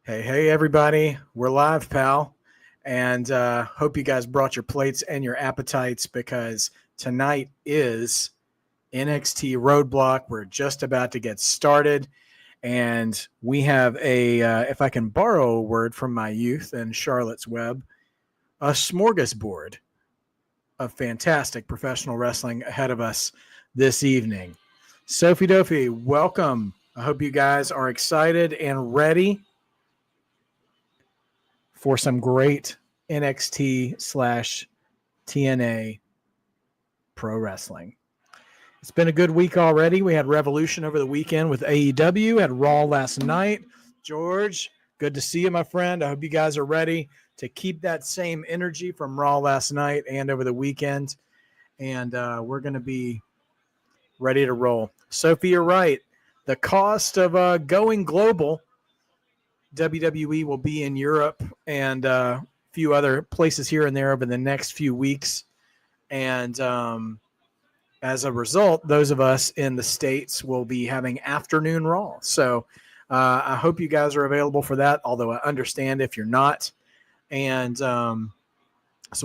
Hey, everybody. We're live, pal. And hope you guys brought your plates and your appetites because tonight is NXT RoadBlock. We're just about to get started. And we have if I can borrow a word from my youth and Charlotte's Web, a smorgasbord of fantastic professional wrestling ahead of us this evening. Sophie Dophie, welcome. I hope you guys are excited and ready for some great NXT/TNA pro wrestling. It's been a good week already. We had Revolution over the weekend with AEW, had Raw last night. George, good to see you, my friend. I hope you guys are ready to keep that same energy from Raw last night and over the weekend. And we're going to be ready to roll. Sophie, you're right. The cost of going global, WWE will be in Europe and a few other places here and there over the next few weeks. And as a result, those of us in the States will be having afternoon Raw. So I hope you guys are available for that, although I understand if you're not. And so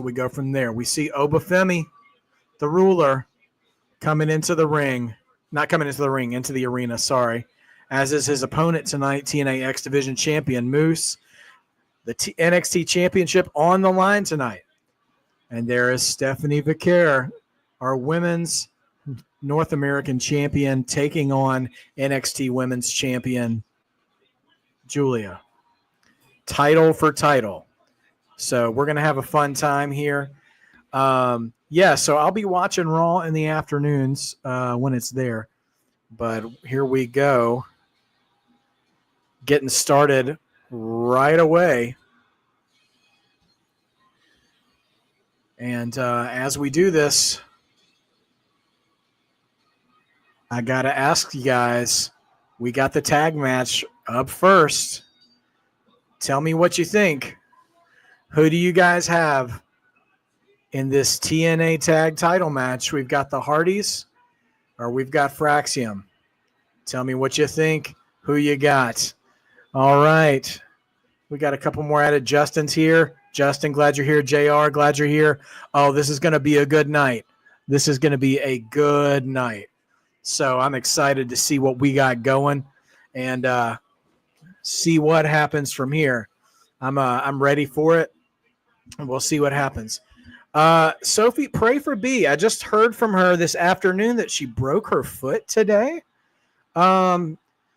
we go from there. We see Obafemi, the ruler, coming into the ring. Not coming into the ring, into the arena, sorry. As is his opponent tonight, TNA X Division Champion Moose. The NXT Championship on the line tonight. And there is Stephanie Vaquer, our women's North American champion, taking on NXT Women's Champion Julia. Title for title. So we're going to have a fun time here. So I'll be watching Raw in the afternoons when it's there. But here we go. Getting started right away. And as we do this, I got to ask you guys, we got the tag match up first. Tell me what you think. Who do you guys have in this TNA tag title match? We've got the Hardys or we've got Fraxium. Tell me what you think. Who you got? All right. We got a couple more added. Justin's here. Justin, glad you're here. JR, glad you're here. Oh, this is going to be a good night. This is going to be a good night. So I'm excited to see what we got going and see what happens from here. I'm ready for it, and we'll see what happens. Sophie, pray for B. I just heard from her this afternoon that she broke her foot today.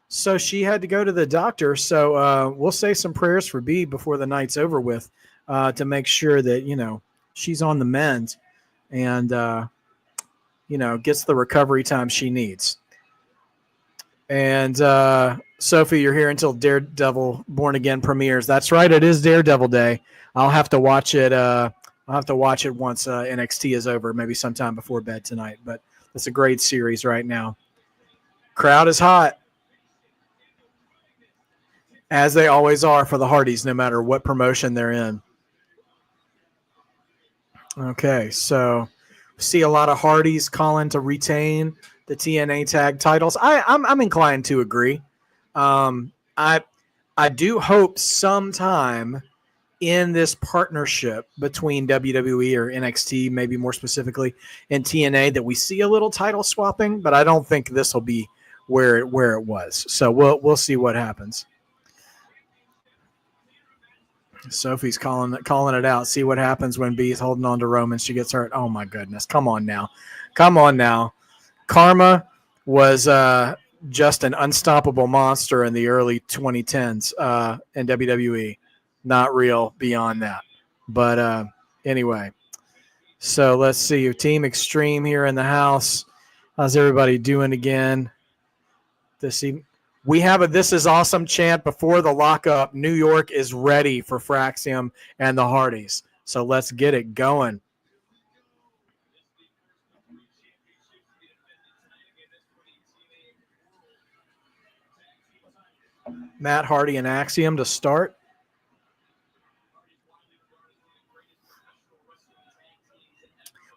So she had to go to the doctor. So we'll say some prayers for B before the night's over with to make sure that, she's on the mend and, gets the recovery time she needs. And Sophie, you're here until Daredevil Born Again premieres. That's right. It is Daredevil Day. I'll have to watch it. I'll have to watch it once NXT is over, maybe sometime before bed tonight. But it's a great series right now. Crowd is hot, as they always are for the Hardys, no matter what promotion they're in. Okay, so see a lot of Hardys calling to retain the TNA tag titles. I'm inclined to agree. I do hope sometime in this partnership between WWE or NXT, maybe more specifically, and TNA, that we see a little title swapping, but I don't think this will be where it was. So we'll see what happens. Sophie's calling it out. See what happens when B's holding on to Roman. She gets hurt. Oh my goodness. Come on now. Karma was just an unstoppable monster in the early 2010s in WWE. Not real beyond that. But anyway, so let's see. Team Extreme here in the house. How's everybody doing again this evening? We have a "This is awesome" chant before the lockup. New York is ready for Fraxium and the Hardys. So let's get it going. Matt Hardy and Axiom to start.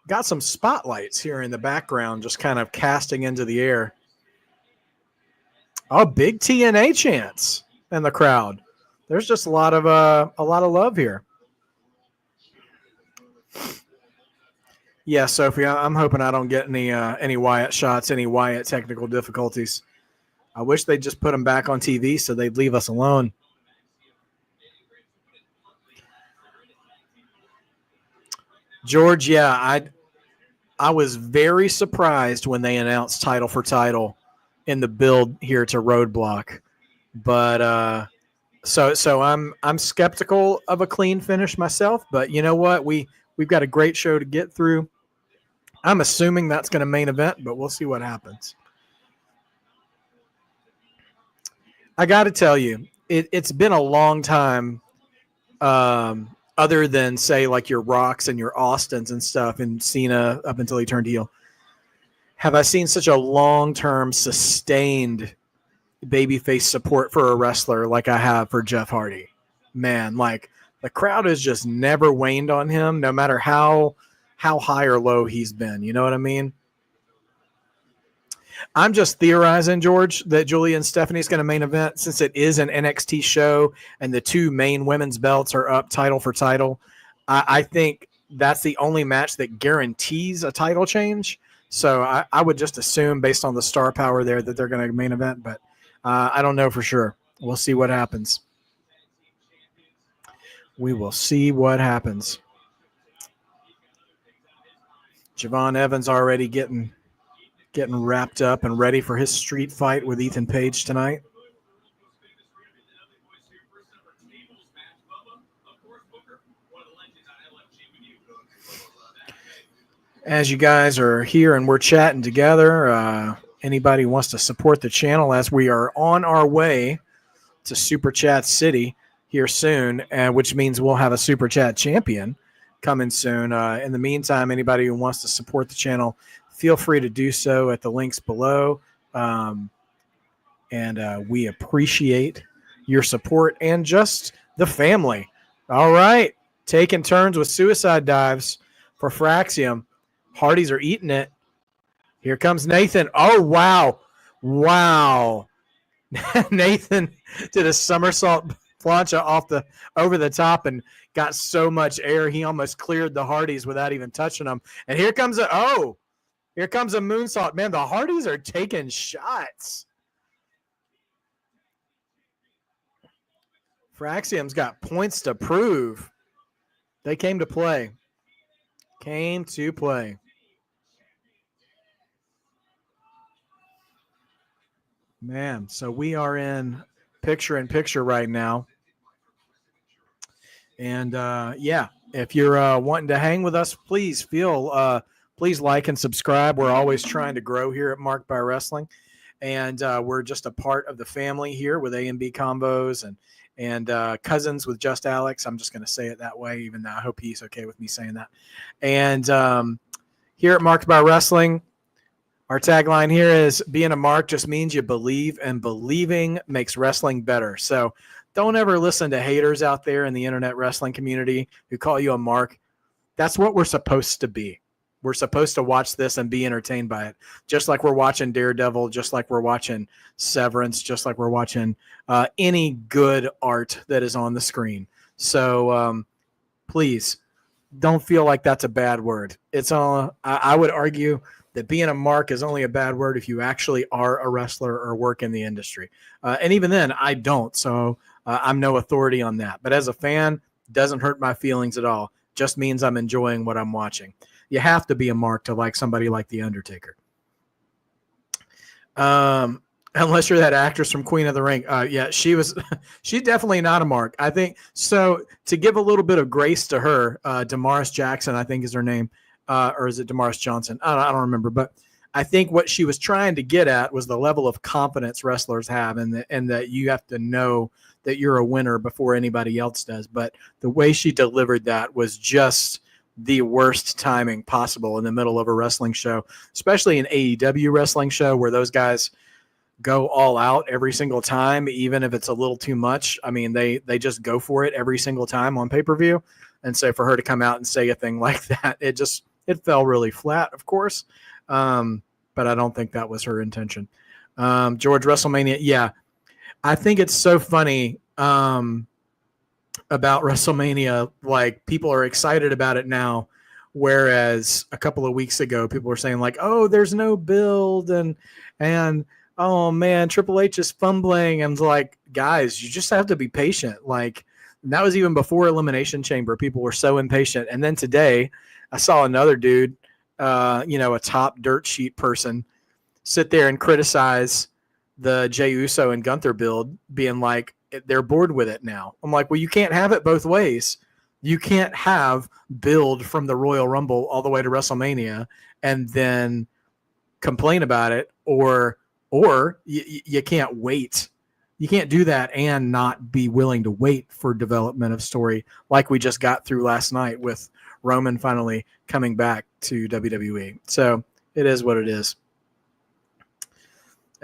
Got some spotlights here in the background just kind of casting into the air. Oh, big TNA chants in the crowd. there's just a lot of love here. Yeah, Sophie, I'm hoping I don't get any Wyatt shots, any Wyatt technical difficulties. I wish they'd just put them back on TV so they'd leave us alone. George, yeah, I was very surprised when they announced title for title in the build here to RoadBlock, but so I'm skeptical of a clean finish myself. But you know what, we've got a great show to get through. I'm assuming that's going to main event, but we'll see what happens. I got to tell you, it's been a long time. Other than say like your Rocks and your Austins and stuff, and Cena up until he turned heel, have I seen such a long-term sustained babyface support for a wrestler like I have for Jeff Hardy. Man, like the crowd has just never waned on him, no matter how high or low he's been. You know what I mean? I'm just theorizing, George, that Julia and Stephanie's going to main event since it is an NXT show and the two main women's belts are up title for title. I think that's the only match that guarantees a title change. So I would just assume based on the star power there that they're going to main event, but I don't know for sure. We'll see what happens. We will see what happens. Javon Evans already getting wrapped up and ready for his street fight with Ethan Page tonight. As you guys are here and we're chatting together, anybody who wants to support the channel as we are on our way to Super Chat City here soon, which means we'll have a Super Chat champion coming soon. In the meantime, anybody who wants to support the channel, feel free to do so at the links below. And we appreciate your support and just the family. All right. Taking turns with suicide dives for Fraxium. Hardys are eating it. Here comes Nathan. Oh, wow. Wow. Nathan did a somersault plancha over the top and got so much air he almost cleared the Hardys without even touching them. And here comes a moonsault. Man, the Hardys are taking shots. Fraxium's got points to prove. They came to play. Man, so we are in picture-in-picture right now. And, if you're wanting to hang with us, please like and subscribe. We're always trying to grow here at Marked by Wrestling. And we're just a part of the family here with A&B Combos and cousins with Just Alex. I'm just going to say it that way, even though I hope he's okay with me saying that. And here at Marked by Wrestling, our tagline here is being a mark just means you believe, and believing makes wrestling better. So don't ever listen to haters out there in the internet wrestling community who call you a mark. That's what we're supposed to be. We're supposed to watch this and be entertained by it, just like we're watching Daredevil, just like we're watching Severance, just like we're watching any good art that is on the screen. So please don't feel like that's a bad word. I would argue that being a mark is only a bad word if you actually are a wrestler or work in the industry. And even then, I don't. So I'm no authority on that. But as a fan, it doesn't hurt my feelings at all. Just means I'm enjoying what I'm watching. You have to be a mark to like somebody like The Undertaker. Unless you're that actress from Queen of the Ring. She's definitely not a mark. I think so. To give a little bit of grace to her, Damaris Jackson, I think is her name. Or is it Damaris Johnson? I don't remember. But I think what she was trying to get at was the level of confidence wrestlers have, and that you have to know that you're a winner before anybody else does. But the way she delivered that was just the worst timing possible in the middle of a wrestling show, especially an AEW wrestling show where those guys go all out every single time, even if it's a little too much. I mean, they just go for it every single time on pay-per-view. And so for her to come out and say a thing like that, it fell really flat, of course. But I don't think that was her intention. George, WrestleMania. Yeah. I think it's so funny. about WrestleMania. Like, people are excited about it now, whereas a couple of weeks ago, people were saying like, "Oh, there's no build," and oh man, Triple H is fumbling. And like, guys, you just have to be patient. Like, that was even before Elimination Chamber. People were so impatient. And then today, I saw another dude, a top dirt sheet person, sit there and criticize the Jey Uso and Gunther build, being like, they're bored with it now. I'm like, well, you can't have it both ways. You can't have build from the Royal Rumble all the way to WrestleMania and then complain about it, or you can't wait. You can't do that and not be willing to wait for development of story, like we just got through last night with Roman finally coming back to WWE. So it is what it is.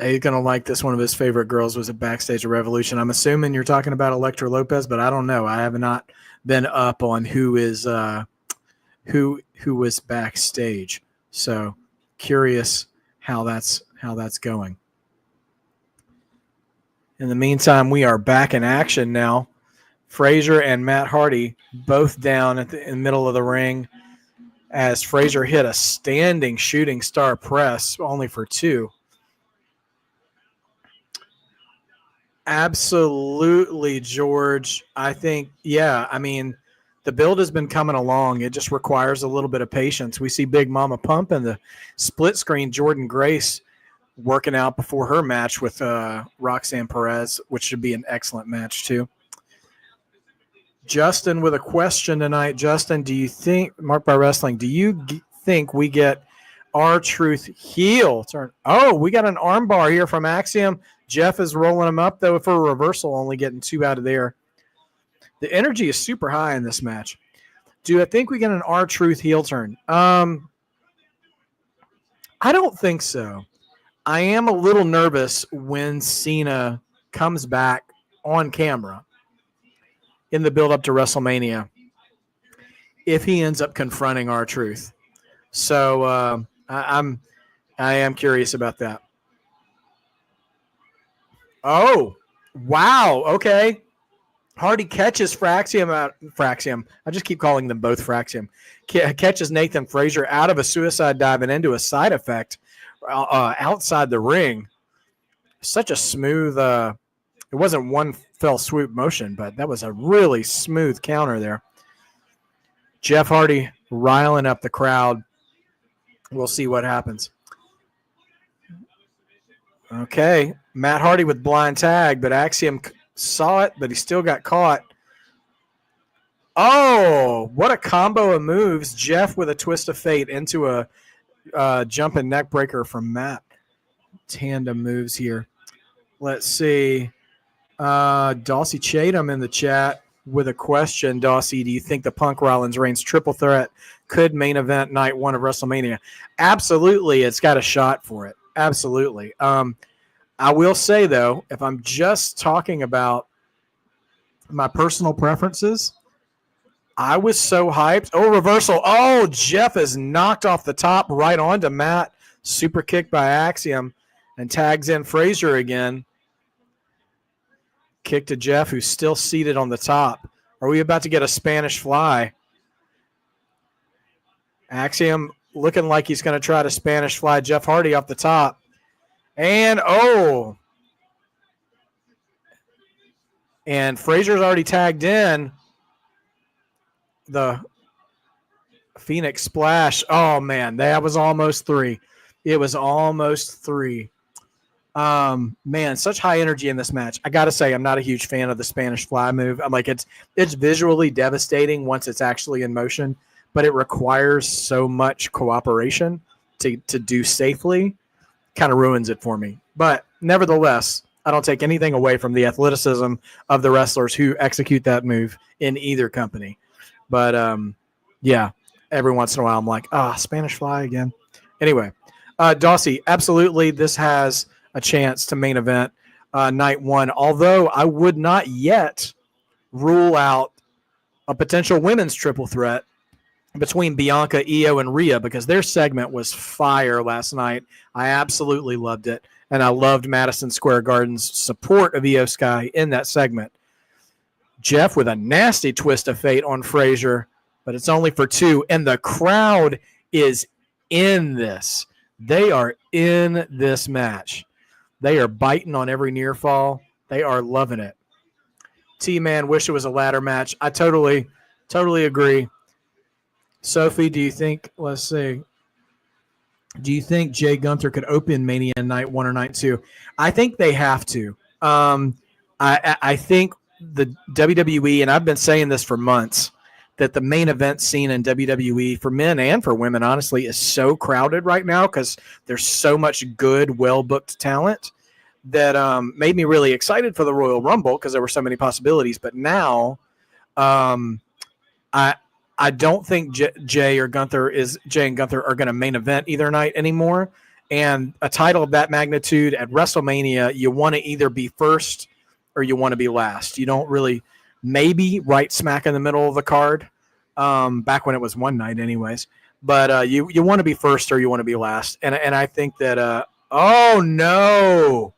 He's going to like this. One of his favorite girls was at Backstage at Revolution. I'm assuming you're talking about Elektra Lopez, but I don't know. I have not been up on who is who was backstage. So curious how that's going. In the meantime, we are back in action now. Frazier and Matt Hardy both down in the middle of the ring as Frazier hit a standing shooting star press, only for 2. Absolutely, George. I think, the build has been coming along. It just requires a little bit of patience. We see Big Mama Pump and the split screen Jordan Grace working out before her match with Roxanne Perez, which should be an excellent match too. Justin with a question tonight. Justin, do you think, Marked by Wrestling, do you think we get R-Truth heel turn? Oh, we got an armbar here from Axiom. Jeff is rolling him up, though, for a reversal, only getting 2 out of there. The energy is super high in this match. Do I think we get an R-Truth heel turn? I don't think so. I am a little nervous when Cena comes back on camera in the build-up to WrestleMania if he ends up confronting R-Truth. So I am curious about that. Oh, wow. Okay. Hardy catches Fraxium. I just keep calling them both Fraxium. Catches Nathan Frazier out of a suicide dive and into a side effect outside the ring. Such a smooth, it wasn't one fell swoop motion, but that was a really smooth counter there. Jeff Hardy riling up the crowd. We'll see what happens. Okay, Matt Hardy with blind tag, but Axiom saw it, but he still got caught. Oh, what a combo of moves. Jeff with a twist of fate into a jumping neck breaker from Matt. Tandem moves here. Let's see. Dawsey Chatham in the chat with a question. Dawsey, do you think the Punk Rollins Reigns triple threat could main event night 1 of WrestleMania? Absolutely, it's got a shot for it. Absolutely. I will say, though, if I'm just talking about my personal preferences, I was so hyped. Oh, reversal. Oh, Jeff is knocked off the top right onto Matt. Super kick by Axiom and tags in Frazier again. Kick to Jeff, who's still seated on the top. Are we about to get a Spanish fly? Axiom looking like he's going to try to Spanish fly Jeff Hardy off the top. And, and Frazier's already tagged in. The Phoenix Splash. Oh, man, that was almost 3. It was almost 3. Man, such high energy in this match. I got to say, I'm not a huge fan of the Spanish fly move. I'm like, it's visually devastating once it's actually in motion, but it requires so much cooperation to do safely. Kind of ruins it for me. But nevertheless, I don't take anything away from the athleticism of the wrestlers who execute that move in either company. But, yeah, every once in a while I'm like, Spanish fly again. Anyway, Dawsey, absolutely this has a chance to main event night 1, although I would not yet rule out a potential women's triple threat between Bianca, Io, and Rhea, because their segment was fire last night. I absolutely loved it, and I loved Madison Square Garden's support of Io Sky in that segment. Jeff with a nasty twist of fate on Frazier, but it's only for 2. And the crowd is in this. They are in this match. They are biting on every near fall. They are loving it. T-Man, wish it was a ladder match. I totally agree. Sophie, do you think, let's see, do you think Jay Gunther could open Mania night 1 or night 2? I think they have to. I think the WWE, and I've been saying this for months, that the main event scene in WWE for men and for women, honestly, is so crowded right now because there's so much good, well-booked talent that made me really excited for the Royal Rumble because there were so many possibilities. But now I don't think Jay and Gunther are going to main event either night anymore. And a title of that magnitude at WrestleMania, you want to either be first or you want to be last. You don't really, maybe right smack in the middle of the card, back when it was one night anyways. But you want to be first or you want to be last. And I think that, oh no.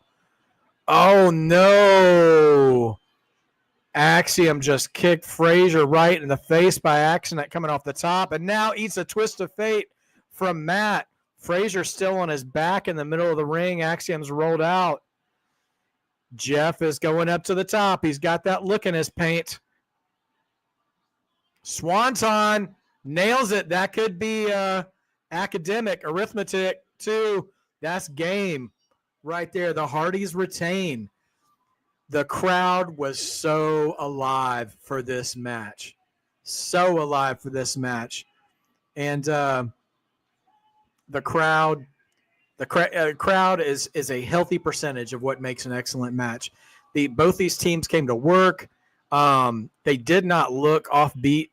Axiom just kicked Frazier right in the face by accident coming off the top, and now eats a twist of fate from Matt. Frazier still on his back in the middle of the ring. Axiom's rolled out. Jeff is going up to the top. He's got that look in his paint. Swanton nails it. That could be academic arithmetic too. That's game right there. The Hardys retain. The crowd was so alive for this match. And the crowd is a healthy percentage of what makes an excellent match. Both these teams came to work. They did not look offbeat,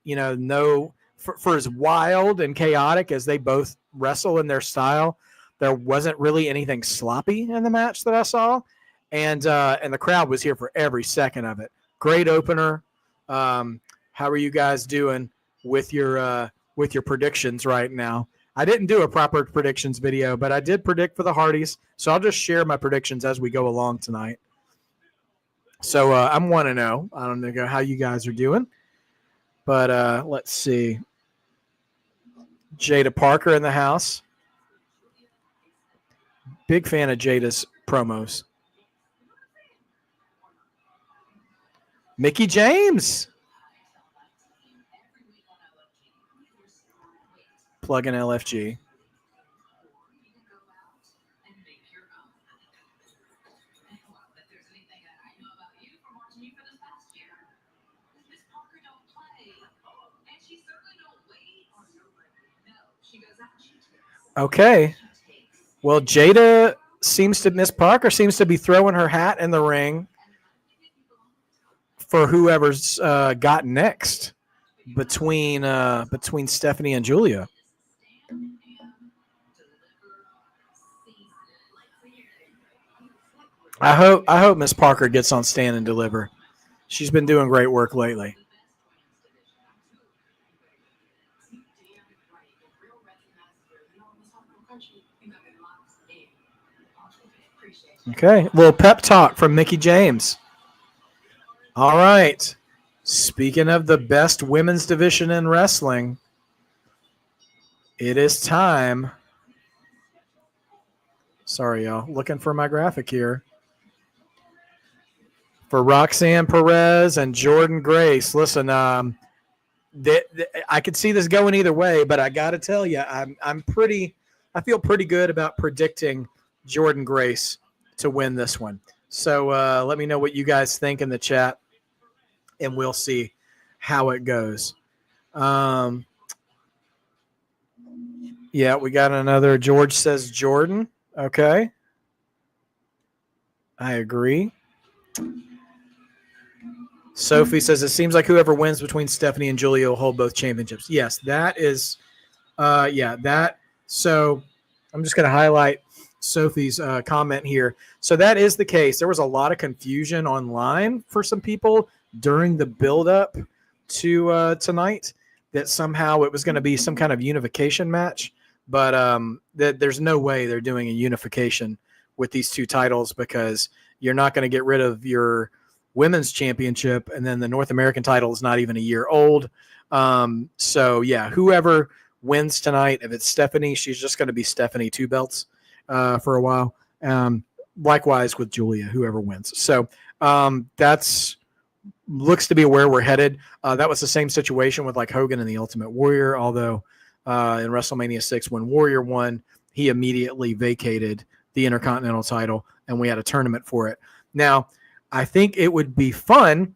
for as wild and chaotic as they both wrestle in their style. There wasn't really anything sloppy in the match that I saw. And the crowd was here for every second of it. Great opener. How are you guys doing with your predictions right now? I didn't do a proper predictions video, but I did predict for the Hardys. So I'll just share my predictions as we go along tonight. So I'm 1-0. I don't know how you guys are doing, but let's see. Jada Parker in the house. Big fan of Jada's promos. Mickey James. Plug in LFG. Okay. Well, Miss Parker seems to be throwing her hat in the ring for whoever's got next between Stephanie and Julia. I hope Miss Parker gets on Stand and Deliver. She's been doing great work lately. Okay, a little pep talk from Mickey James. All right. Speaking of the best women's division in wrestling, it is time. Sorry, y'all. Looking for my graphic here. For Roxanne Perez and Jordan Grace. Listen, I could see this going either way, but I got to tell you, I feel pretty good about predicting Jordan Grace to win this one. So let me know what you guys think in the chat, and we'll see how it goes. Yeah, we got another. George says Jordan. Okay. I agree. Sophie says it seems like whoever wins between Stephanie and Julia will hold both championships. Yes, that is that. So I'm just going to highlight Sophie's comment here. So that is the case. There was a lot of confusion online for some people during the build-up to tonight that somehow it was going to be some kind of unification match, but there's no way they're doing a unification with these two titles because you're not going to get rid of your women's championship, and then the North American title is not even a year old. So yeah, whoever wins tonight, if it's Stephanie, she's just going to be Stephanie two belts for a while. Likewise with Julia, whoever wins. So that's looks to be where we're headed. That was the same situation with like Hogan and the Ultimate Warrior, although in WrestleMania 6, when Warrior won, he immediately vacated the Intercontinental title, and we had a tournament for it. Now, I think it would be fun,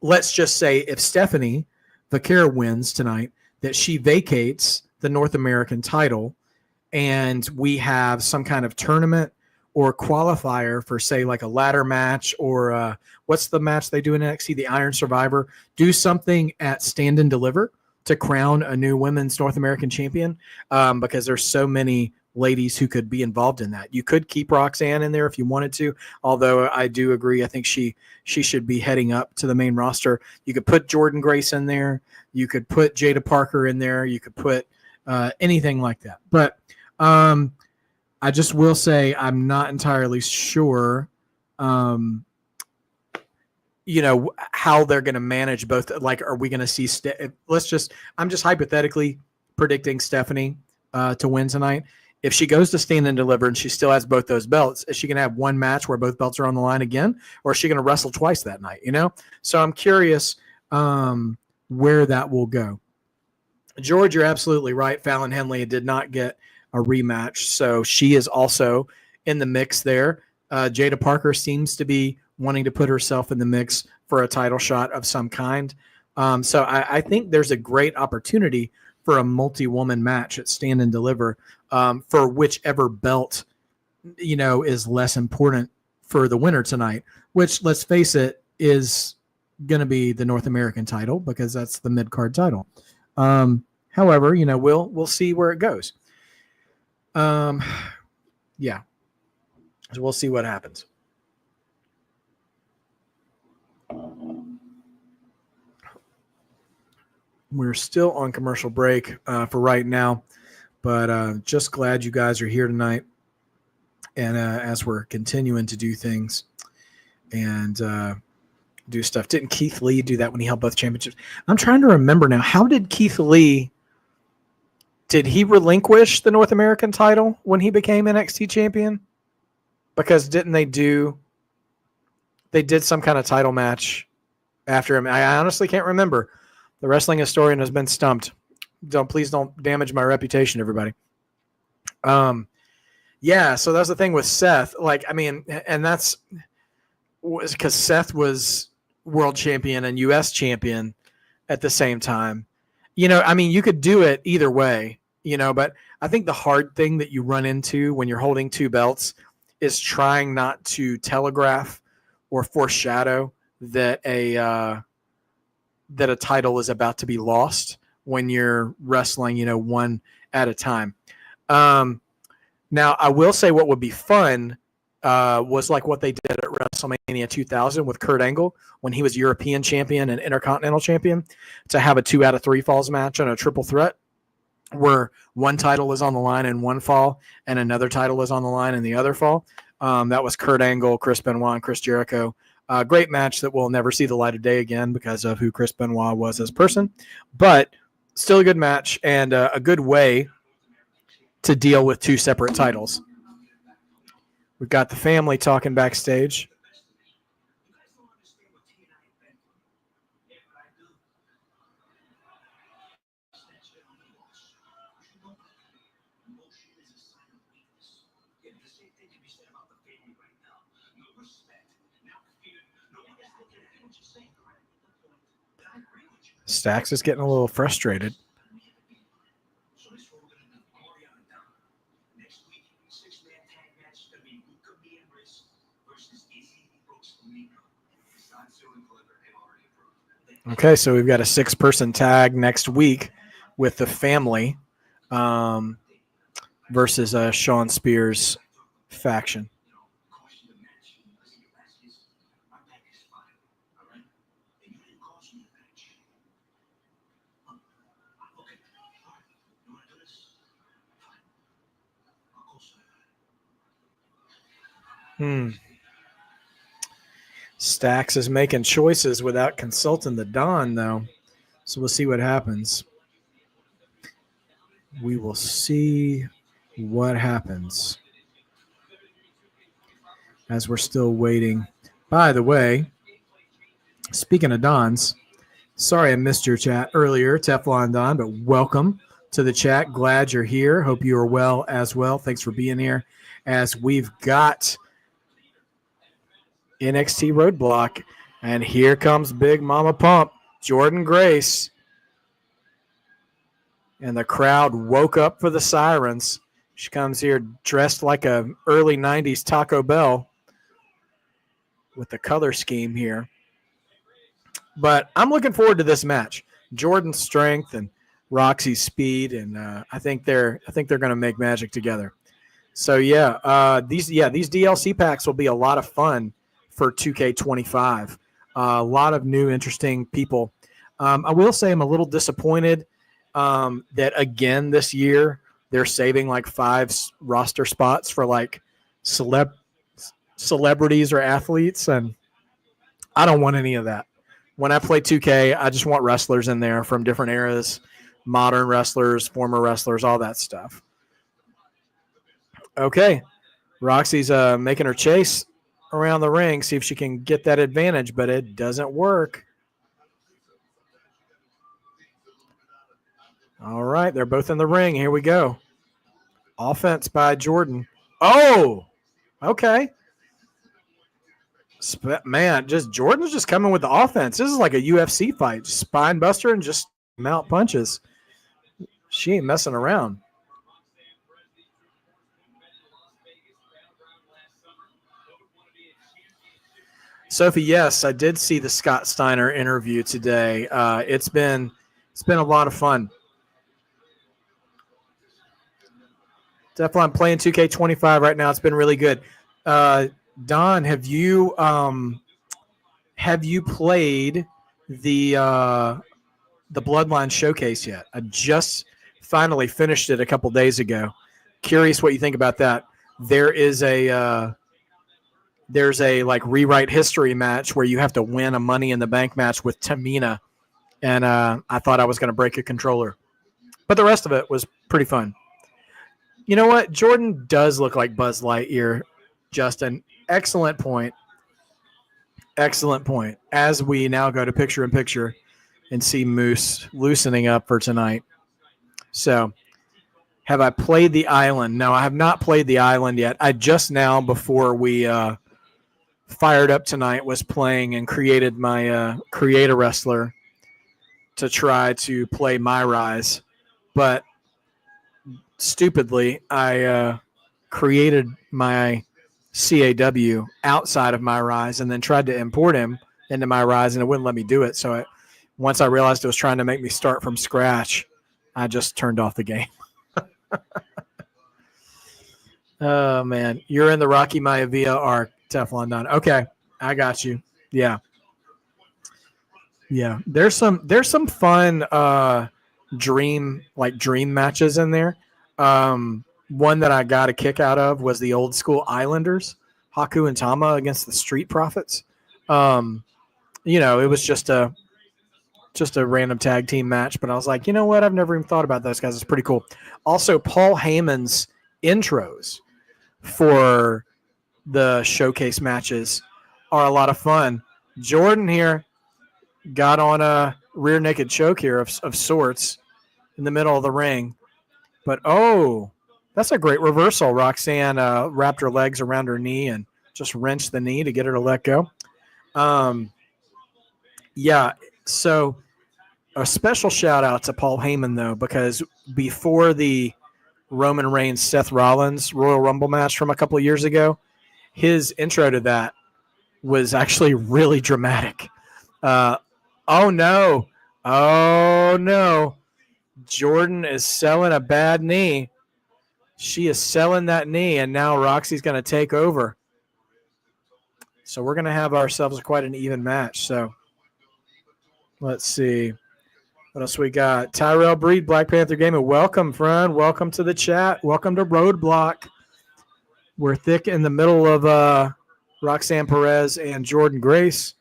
let's just say if Stephanie Vaquera wins tonight, that she vacates the North American title, and we have some kind of tournament or qualifier for, say, like a ladder match, or what's the match they do in NXT, the Iron Survivor. Do something at Stand and Deliver to crown a new women's North American champion, because there's so many ladies who could be involved in that. You could keep Roxanne in there if you wanted to, although I do agree. I think she should be heading up to the main roster. You could put Jordan Grace in there. You could put Jada Parker in there. You could put anything like that. But I just will say I'm not entirely sure, how they're going to manage both. Like, are we going to see? I'm just hypothetically predicting Stephanie to win tonight. If she goes to Stand and Deliver and she still has both those belts, is she going to have one match where both belts are on the line again, or is she going to wrestle twice that night? So I'm curious where that will go. George, you're absolutely right. Fallon Henley did not get a rematch, so she is also in the mix there. Jada Parker seems to be wanting to put herself in the mix for a title shot of some kind. So I think there's a great opportunity for a multi-woman match at Stand and Deliver, for whichever belt, is less important for the winner tonight, which, let's face it, is going to be the North American title, because that's the mid-card title. However, we'll see where it goes. Yeah. So we'll see what happens. We're still on commercial break for right now, but just glad you guys are here tonight. And as we're continuing to do things and do stuff. Didn't Keith Lee do that when he held both championships? I'm trying to remember now. How did Keith Lee, did he relinquish the North American title when he became NXT champion? Because didn't they did some kind of title match after him? I honestly can't remember. The wrestling historian has been stumped. Please don't damage my reputation, everybody. Yeah, so that's the thing with Seth. And that's because Seth was world champion and US champion at the same time. You could do it either way, but I think the hard thing that you run into when you're holding two belts is trying not to telegraph or foreshadow that a title is about to be lost when you're wrestling, one at a time. Now, I will say what would be fun was like what they did at WrestleMania 2000 with Kurt Angle when he was European champion and Intercontinental champion, to have a 2 out of 3 falls match on a triple threat where one title is on the line in one fall and another title is on the line in the other fall. That was Kurt Angle, Chris Benoit, and Chris Jericho. Great match that will never see the light of day again because of who Chris Benoit was as a person, but still a good match and a good way to deal with two separate titles. We've got the family talking backstage. Stax is getting a little frustrated. Okay, so we've got a 6-person tag next week with the family versus Sean Spears faction. Stax is making choices without consulting the Don, though. So we'll see what happens. We will see what happens as we're still waiting. By the way, speaking of Dons, sorry I missed your chat earlier, Teflon Don, but welcome to the chat. Glad you're here. Hope you are well as well. Thanks for being here as we've got NXT RoadBlock. And here comes Big Mama Pump, Jordynne Grace. And the crowd woke up for the sirens. She comes here dressed like a early 90s Taco Bell with the color scheme here. But I'm looking forward to this match. Jordynne's strength and Roxy's speed, and I think they're going to make magic together. So these DLC packs will be a lot of fun for 2K25. A lot of new interesting people. I will say I'm a little disappointed that again this year they're saving like 5 roster spots for like celebrities or athletes, and I don't want any of that. When I play 2K, I just want wrestlers in there from different eras, modern wrestlers, former wrestlers, all that stuff. Okay, Roxy's making her chase around the ring, see if she can get that advantage, but it doesn't work. All right, they're both in the ring. Here we go. Offense by Jordynne. Oh, okay. Man, Jordynne's just coming with the offense. This is like a UFC fight. Just spine buster and just mount punches. She ain't messing around. Sophie, yes, I did see the Scott Steiner interview today. It's been a lot of fun. Definitely, I'm playing 2K25 right now. It's been really good. Don, have you played the Bloodline Showcase yet? I just finally finished it a couple days ago. Curious what you think about that. There's a like rewrite history match where you have to win a Money in the Bank match with Tamina, and I thought I was going to break a controller, but the rest of it was pretty fun. You know what? Jordynne does look like Buzz Lightyear. Justin, excellent point. Excellent point. As we now go to picture-in-picture and see Moose loosening up for tonight. So, have I played the island? No, I have not played the island yet. I just now, before we fired up tonight, was playing and created my Create a Wrestler to try to play My Rise. But stupidly, I created my CAW outside of My Rise and then tried to import him into My Rise, and it wouldn't let me do it. So once I realized it was trying to make me start from scratch, I just turned off the game. Oh, man. You're in the Rocky Maivia arc, Teflon Don. Okay, I got you. Yeah. Yeah. There's some fun dream matches in there. One that I got a kick out of was the old school Islanders, Haku and Tama against the Street Profits. It was just a random tag team match, but I was like, you know what? I've never even thought about those guys. It's pretty cool. Also, Paul Heyman's intros for the showcase matches are a lot of fun. Jordynne here got on a rear naked choke here of sorts in the middle of the ring. But, that's a great reversal. Roxanne wrapped her legs around her knee and just wrenched the knee to get her to let go. So a special shout-out to Paul Heyman, though, because before the Roman Reigns Seth Rollins Royal Rumble match from a couple of years ago, his intro to that was actually really dramatic. Oh, no. Jordynne is selling a bad knee. She is selling that knee, and now Roxy's going to take over. So we're going to have ourselves quite an even match. So let's see. What else we got? Tyrell Breed, Black Panther Gaming. Welcome, friend. Welcome to the chat. Welcome to RoadBlock. We're thick in the middle of Roxanne Perez and Jordan Grace.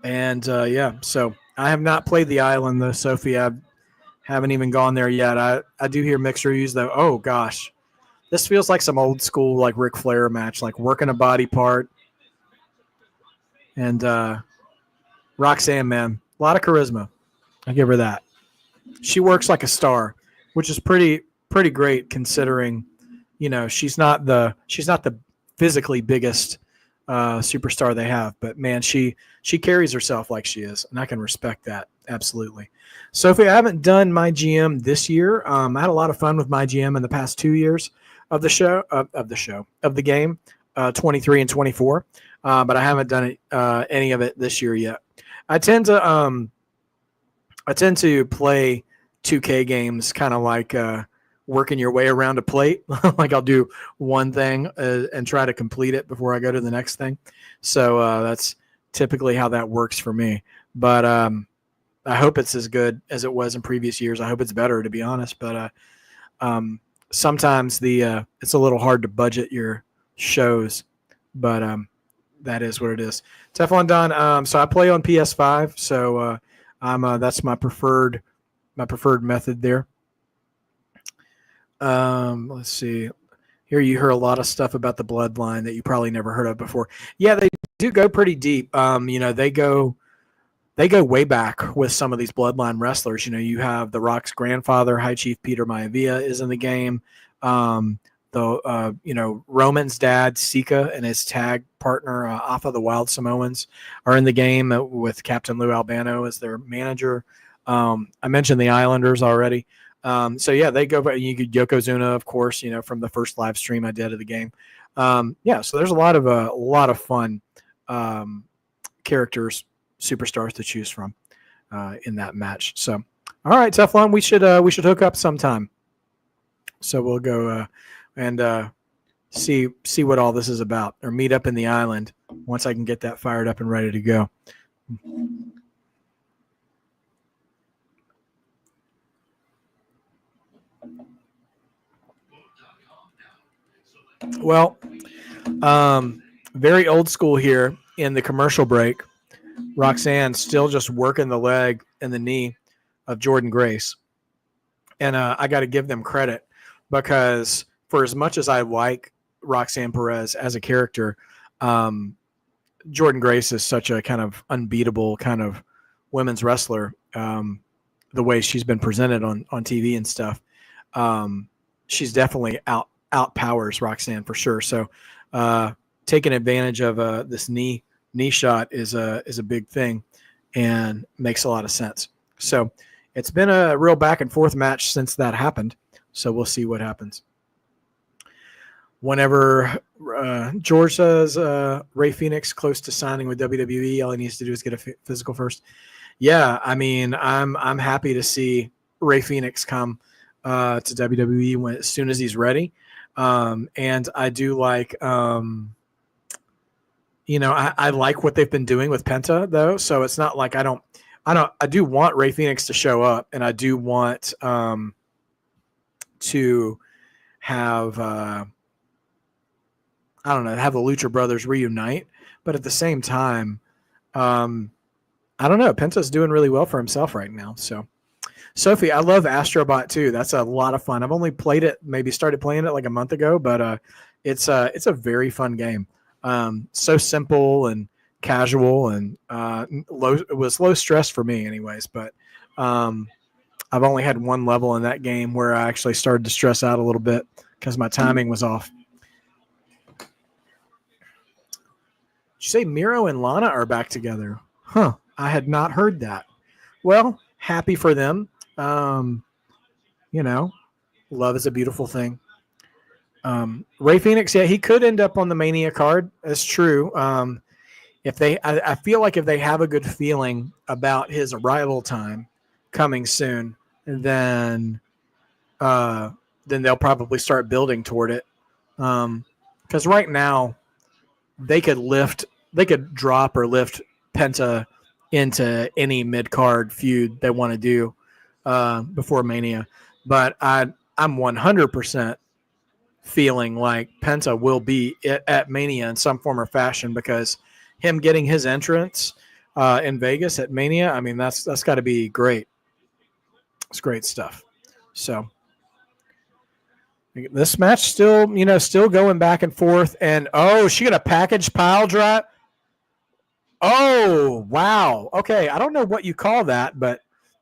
And so I have not played the island though, Sophie. I haven't even gone there yet. I do hear mixed reviews though. Oh gosh, this feels like some old school like Ric Flair match, like working a body part. And Roxanne, man, a lot of charisma. I give her that. She works like a star, which is pretty great considering, she's not the physically biggest superstar they have, but man, she carries herself like she is, and I can respect that absolutely. Sophie, I haven't done my GM this year. I had a lot of fun with my GM in the past 2 years of the show of the game, 23 and 24, but I haven't done any of it this year yet. I tend to play 2K games, kind of like working your way around a plate. Like I'll do one thing and try to complete it before I go to the next thing. So that's typically how that works for me. But I hope it's as good as it was in previous years. I hope it's better, to be honest. But sometimes it's a little hard to budget your shows. But that is what it is. Teflon Don. So I play on PS5. So that's my preferred method there. Let's see. Here you hear a lot of stuff about the bloodline that you probably never heard of before. Yeah, they do go pretty deep. They go way back with some of these bloodline wrestlers. You have The Rock's grandfather, High Chief Peter Maivia, is in the game. Roman's dad, Sika, and his tag partner, Alpha the Wild Samoans, are in the game with Captain Lou Albano as their manager. I mentioned the Islanders already. So yeah, they go. You get Yokozuna, of course, from the first live stream I did of the game. So there's a lot of fun characters, superstars to choose from in that match. So, all right, Teflon, we should hook up sometime. So we'll go and see what all this is about, or meet up in the island once I can get that fired up and ready to go. Well, very old school here in the commercial break. Roxanne still just working the leg and the knee of Jordan Grace. And I got to give them credit, because for as much as I like Roxanne Perez as a character, Jordan Grace is such a kind of unbeatable kind of women's wrestler. The way she's been presented on TV and stuff, she's definitely outpowers Roxanne for sure. So taking advantage of this knee shot is a big thing and makes a lot of sense. So it's been a real back and forth match since that happened. So we'll see what happens. Whenever George says Rey Fenix close to signing with WWE, all he needs to do is get a physical first. Yeah, I mean, I'm happy to see Rey Fenix come to WWE as soon as he's ready. And I do like, I like what they've been doing with Penta though. So it's not like I do want Rey Fenix to show up, and I do want to have, have the Lucha Brothers reunite, but at the same time, I don't know. Penta's doing really well for himself right now. So, Sophie, I love Astrobot too. That's a lot of fun. I've only played it, maybe started playing it like a month ago, but it's a very fun game. So simple and casual, and it was low stress for me anyways, but I've only had one level in that game where I actually started to stress out a little bit because my timing was off. Did you say Miro and Lana are back together? Huh. I had not heard that. Well, happy for them. Love is a beautiful thing. Rey Fenix, yeah, he could end up on the Mania card. That's true. I feel like if they have a good feeling about his arrival time coming soon, then they'll probably start building toward it. Because right now they could drop or lift Penta into any mid-card feud they want to do before Mania. But I'm 100% feeling like Penta will be at Mania in some form or fashion, because him getting his entrance in Vegas at Mania, I mean, that's got to be great. It's great stuff. So this match still going back and forth. And, she got a package pile drive. Oh, wow. Okay, I don't know what you call that, but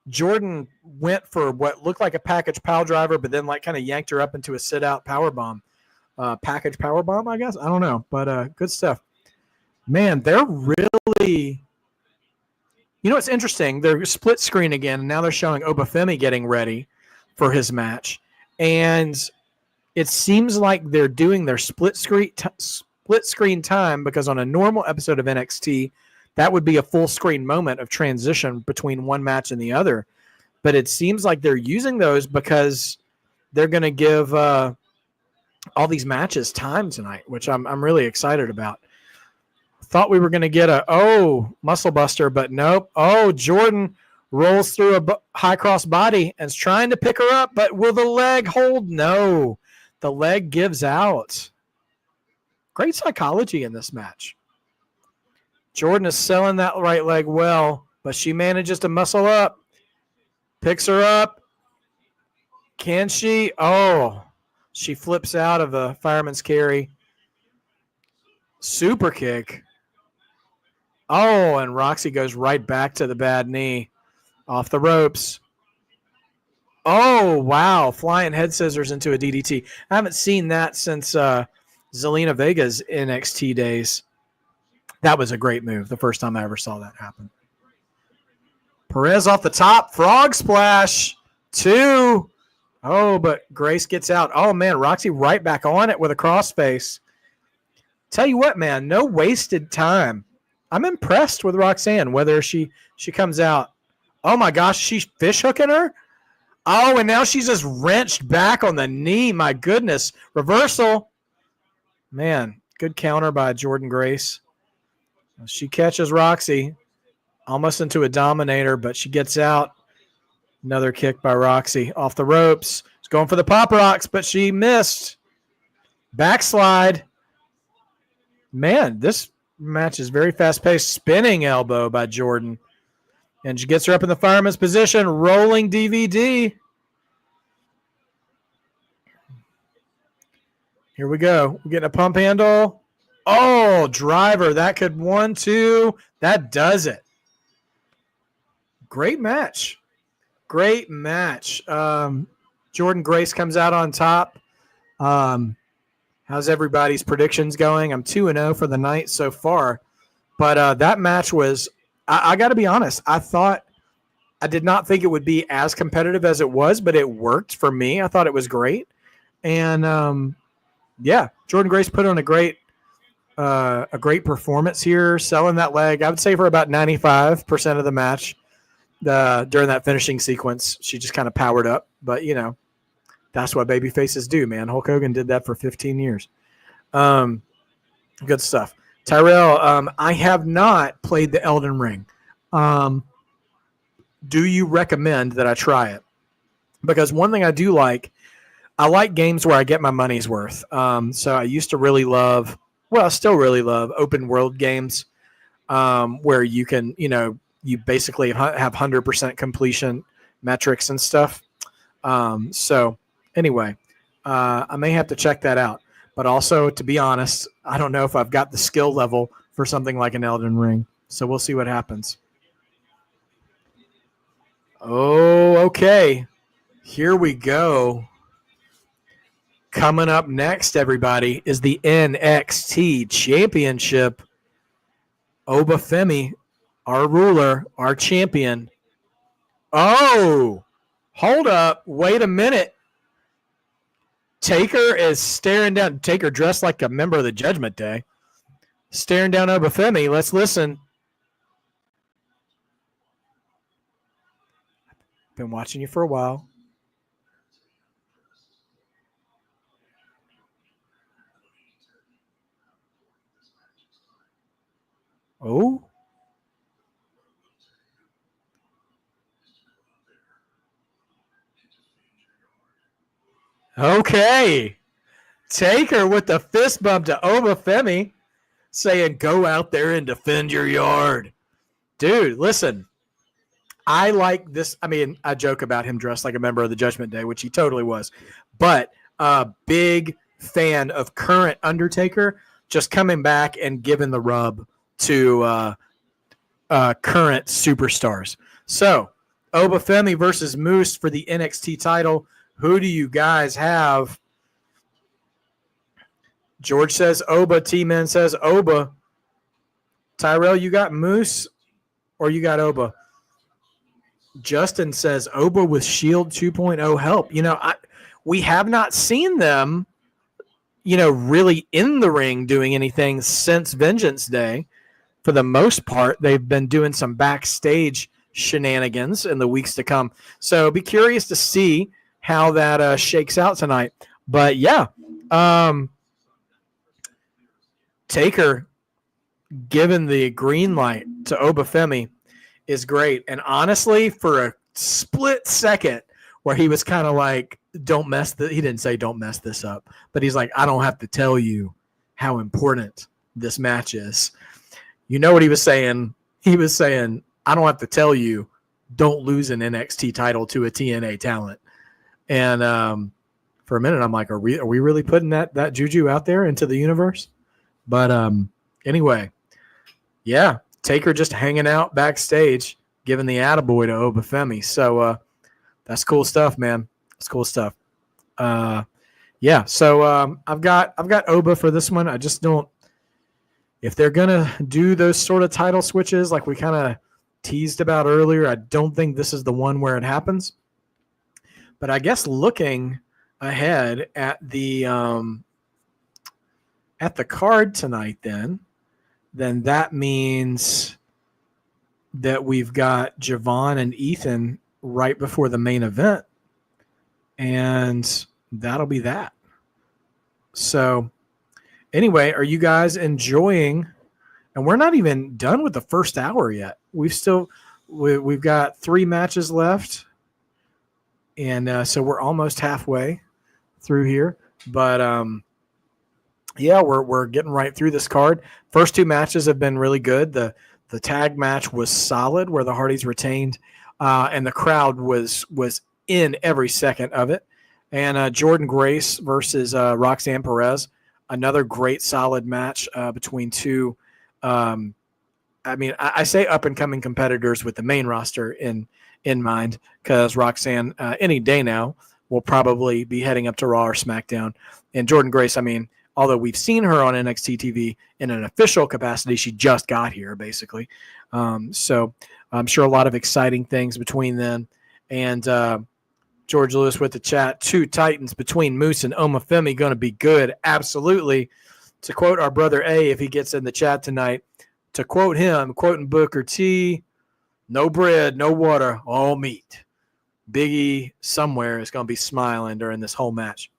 Jordan went for what looked like a package pile driver, but then like kind of yanked her up into a sit-out power bomb. Package power bomb, I guess. I don't know, but good stuff. Man, they're really... it's interesting. They're split screen again, and now they're showing Obafemi getting ready for his match. And it seems like they're doing their split screen time, because on a normal episode of NXT, that would be a full screen moment of transition between one match and the other. But it seems like they're using those because they're going to give all these matches time tonight, which I'm really excited about. Thought we were going to get muscle buster, but nope. Jordan rolls through a high cross body and is trying to pick her up, but will the leg hold? No, the leg gives out. Great psychology in this match. Jordan is selling that right leg well, but she manages to muscle up. Picks her up. Can she? She flips out of a fireman's carry. Super kick. And Roxy goes right back to the bad knee. Off the ropes. Wow. Flying head scissors into a DDT. I haven't seen that since Zelina Vega's NXT days. That was a great move. The first time I ever saw that happen. Perez off the top. Frog splash. 2. But Grace gets out. Man. Roxy right back on it with a crossface. Tell you what, man. No wasted time. I'm impressed with Roxanne, whether she comes out. Oh, my gosh. She's fish hooking her? And now she's just wrenched back on the knee. My goodness. Reversal. Man, good counter by Jordan Grace. She catches Roxy almost into a dominator, but she gets out. Another kick by Roxy off the ropes. She's going for the pop rocks, but she missed. Backslide. Man, this match is very fast-paced. Spinning elbow by Jordan. And she gets her up in the fireman's position. Rolling DVD. Here we go. We're getting a pump handle. Driver. That could 1, 2. That does it. Great match. Great match. Jordan Grace comes out on top. How's everybody's predictions going? I'm 2-0 for the night so far. But that match was, I got to be honest, I did not think it would be as competitive as it was, but it worked for me. I thought it was great. And, Jordan Grace put on a great performance here, selling that leg. I would say for about 95% of the match. During that finishing sequence, she just kind of powered up. But, that's what baby faces do, man. Hulk Hogan did that for 15 years. Good stuff. Tyrell, I have not played the Elden Ring. Do you recommend that I try it? Because one thing I do like, I like games where I get my money's worth. So I used to really love, I still really love open world games where you can, you basically have 100% completion metrics and stuff. So anyway, I may have to check that out. But also, to be honest, I don't know if I've got the skill level for something like an Elden Ring. So we'll see what happens. Okay. Here we go. Coming up next, everybody, is the NXT Championship. Obafemi, our ruler, our champion. Hold up. Wait a minute. Taker is staring down. Taker dressed like a member of the Judgment Day. Staring down Obafemi. Let's listen. Been watching you for a while. Oh. Okay. Taker with the fist bump to Obafemi, saying, "Go out there and defend your yard." Dude, listen, I like this. I mean, I joke about him dressed like a member of the Judgment Day, which he totally was, but a big fan of current Undertaker just coming back and giving the rub to current superstars. So, Obafemi versus Moose for the NXT title. Who do you guys have? George says Oba. T-Man says Oba. Tyrell, you got Moose or you got Oba? Justin says Oba with Shield 2.0 help. We have not seen them, really in the ring doing anything since Vengeance Day. For the most part, they've been doing some backstage shenanigans in the weeks to come. So be curious to see how that shakes out tonight. But yeah, Taker given the green light to Obafemi is great. And honestly, for a split second where he was kind of like, he didn't say don't mess this up, but he's like, I don't have to tell you how important this match is. You know what he was saying? He was saying, I don't have to tell you, don't lose an NXT title to a TNA talent. And for a minute, I'm like, are we really putting that juju out there into the universe? But anyway, yeah, Taker just hanging out backstage, giving the attaboy to Obafemi. So that's cool stuff, man. That's cool stuff. Yeah, so I've got Oba for this one. I just don't. If they're gonna do those sort of title switches like we kind of teased about earlier, I don't think this is the one where it happens. But I guess looking ahead at the card tonight, then that means that we've got Javon and Ethan right before the main event, and that'll be that. So anyway, are you guys enjoying? And we're not even done with the first hour yet. We've got 3 matches left, and so we're almost halfway through here. But yeah, we're getting right through this card. First 2 matches have been really good. The tag match was solid, where the Hardys retained, and the crowd was in every second of it. And Jordan Grace versus Roxanne Perez, another great solid match between 2. I say up and coming competitors with the main roster in mind, because Roxanne any day now will probably be heading up to Raw or SmackDown. And Jordan Grace, although we've seen her on NXT TV in an official capacity, she just got here basically. So I'm sure a lot of exciting things between them. And George Lewis with the chat, 2 Titans between Moose and Omafemi going to be good. Absolutely. To quote our brother A, if he gets in the chat tonight, to quote him, quoting Booker T, no bread, no water, all meat. Biggie somewhere is going to be smiling during this whole match.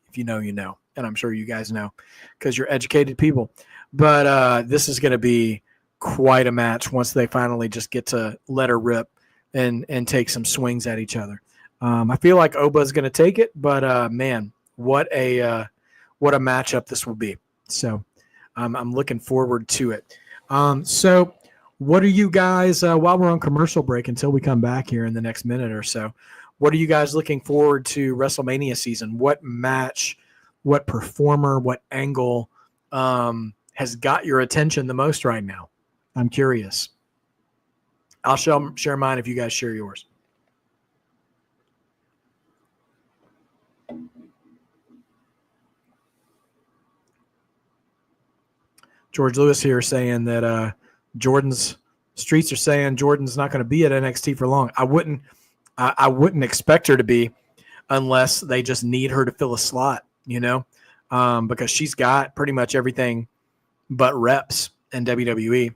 If you know, you know. And I'm sure you guys know because you're educated people. But this is going to be quite a match once they finally just get to let her rip and take some swings at each other. I feel like Oba's going to take it, but man, what a matchup this will be. So I'm looking forward to it. So what are you guys, while we're on commercial break until we come back here in the next minute or so, what are you guys looking forward to WrestleMania season? What match, what performer, what angle has got your attention the most right now? I'm curious. I'll share mine if you guys share yours. George Lewis here saying that Jordan's streets are saying Jordan's not going to be at NXT for long. I wouldn't expect her to be unless they just need her to fill a slot, because she's got pretty much everything but reps in WWE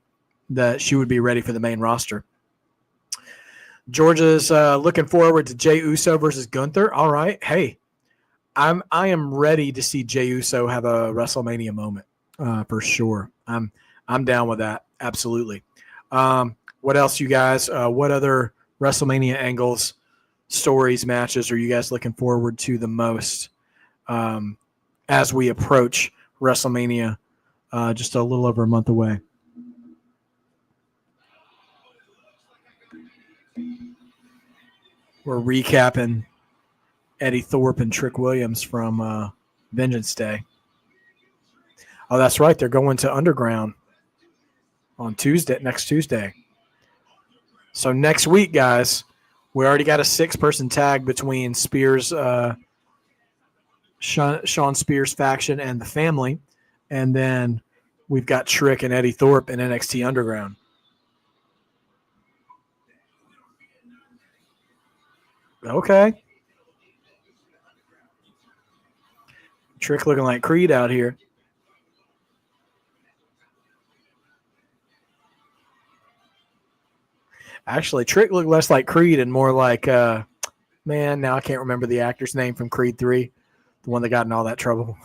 that she would be ready for the main roster. Georgia's looking forward to Jey Uso versus Gunther. All right. Hey, I am ready to see Jey Uso have a WrestleMania moment. For sure. I'm down with that. Absolutely. What else, you guys? What other WrestleMania angles, stories, matches are you guys looking forward to the most? as we approach WrestleMania, just a little over a month away. We're recapping Eddie Thorpe and Trick Williams from Vengeance Day. Oh, that's right. They're going to Underground on next Tuesday. So next week, guys, we already got a 6-person tag between Spears, Sean Spears faction and the family. And then we've got Trick and Eddie Thorpe in NXT Underground. Okay. Trick looking like Creed out here. Actually, Trick looked less like Creed and more like, man, now I can't remember the actor's name from Creed 3, the one that got in all that trouble.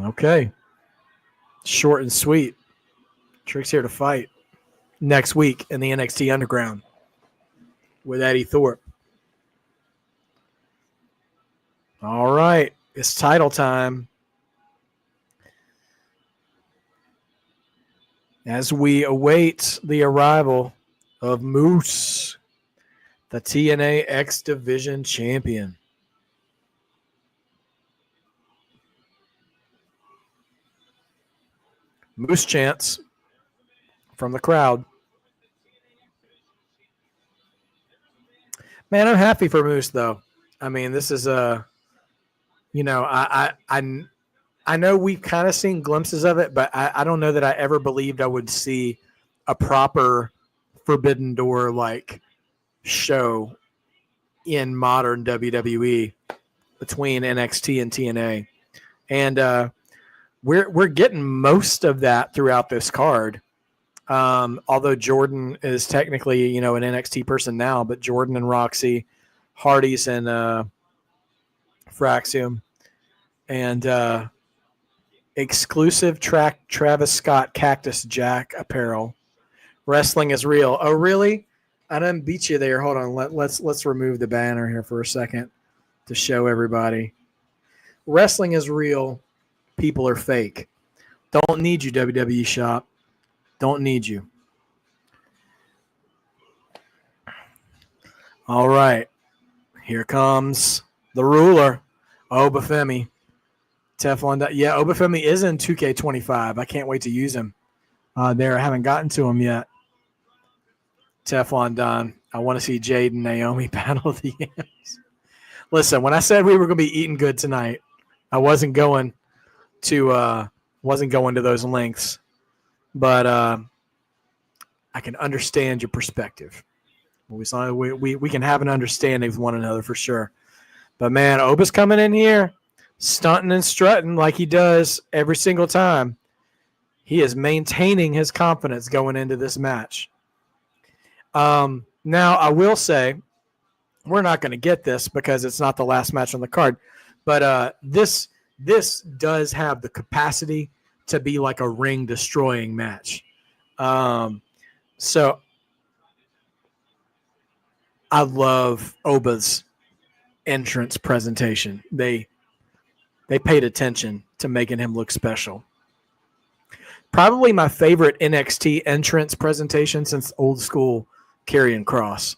Okay. Short and sweet. Trick's here to fight next week in the NXT Underground with Eddie Thorpe. All right. It's title time. As we await the arrival of Moose, the TNA X Division champion. Moose chants from the crowd. Man, I'm happy for Moose, though. I mean, this is I know we've kind of seen glimpses of it, but I don't know that I ever believed I would see a proper Forbidden Door like show in modern WWE between NXT and TNA, and we're getting most of that throughout this card. Although Jordan is technically an NXT person now, but Jordan and Roxy, Hardy's and Fraxium, and exclusive Travis Scott Cactus Jack apparel. Wrestling is real. Oh, really? I didn't beat you there. Hold on. Let's remove the banner here for a second to show everybody. Wrestling is real. People are fake. Don't need you, WWE shop. Don't need you. All right. Here comes the ruler, Obafemi. Teflon. Yeah, Obafemi is in 2K25. I can't wait to use him there. I haven't gotten to him yet. Teflon Don. I want to see Jade and Naomi battle the Yams. Listen, when I said we were going to be eating good tonight, I wasn't going to those lengths, but I can understand your perspective. We can have an understanding with one another for sure. But man, Oba's coming in here, stunting and strutting like he does every single time. He is maintaining his confidence going into this match. Now, I will say, we're not going to get this because it's not the last match on the card, but this does have the capacity to be like a ring-destroying match. So I love Oba's entrance presentation. They paid attention to making him look special. Probably my favorite NXT entrance presentation since old school Karrion Kross.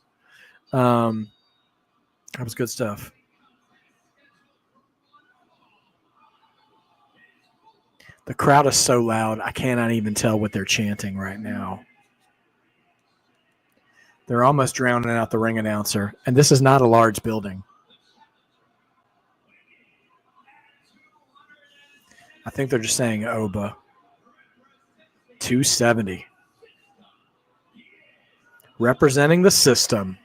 That was good stuff. The crowd is so loud, I cannot even tell what they're chanting right now. They're almost drowning out the ring announcer, and this is not a large building. I think they're just saying Oba. 270. Representing the system.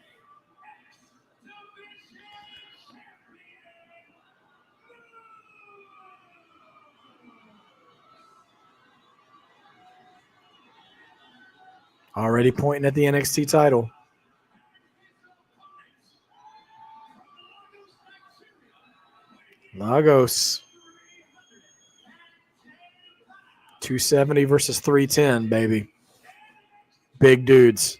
Already pointing at the NXT title. Lagos. 270 versus 310, baby. Big dudes.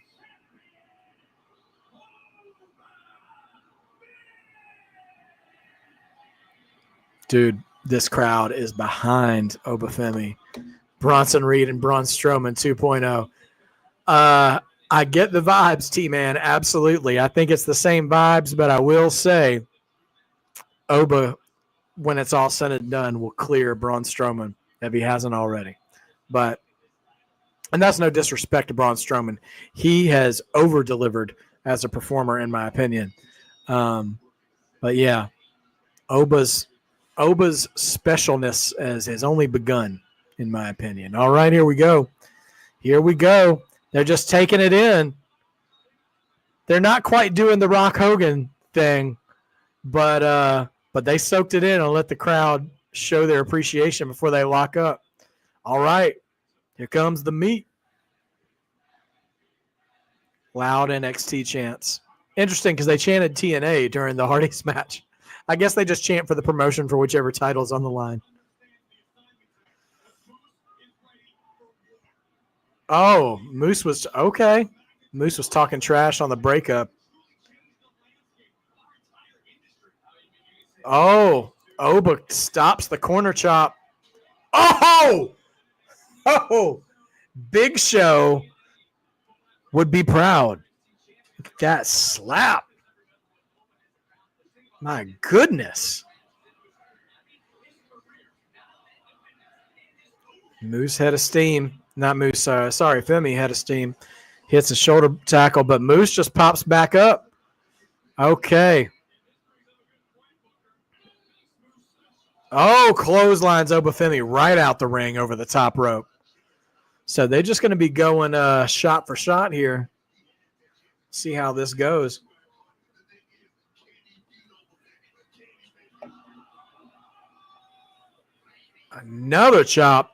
Dude, this crowd is behind Obafemi, Bronson Reed, and Braun Strowman 2.0. I get the vibes, T-Man. Absolutely. I think it's the same vibes, but I will say Oba, when it's all said and done, will clear Braun Strowman if he hasn't already. And that's no disrespect to Braun Strowman. He has over-delivered as a performer, in my opinion. But yeah, Oba's specialness has only begun, in my opinion. All right, here we go. They're just taking it in. They're not quite doing the Rock Hogan thing, but they soaked it in and let the crowd show their appreciation before they lock up. All right, here comes the meat. Loud NXT chants. Interesting because they chanted TNA during the Hardys match. I guess they just chant for the promotion for whichever title's on the line. Oh, Moose was okay. Moose was talking trash on the breakup. Oh, Oba stops the corner chop. Oh! Big Show would be proud. That slap. My goodness. Moose had a steam. Not Moose, sorry, Femi had a steam. Hits a shoulder tackle, but Moose just pops back up. Okay. Oh, clotheslines Obafemi right out the ring over the top rope. So they're just going to be going shot for shot here. See how this goes. Another chop.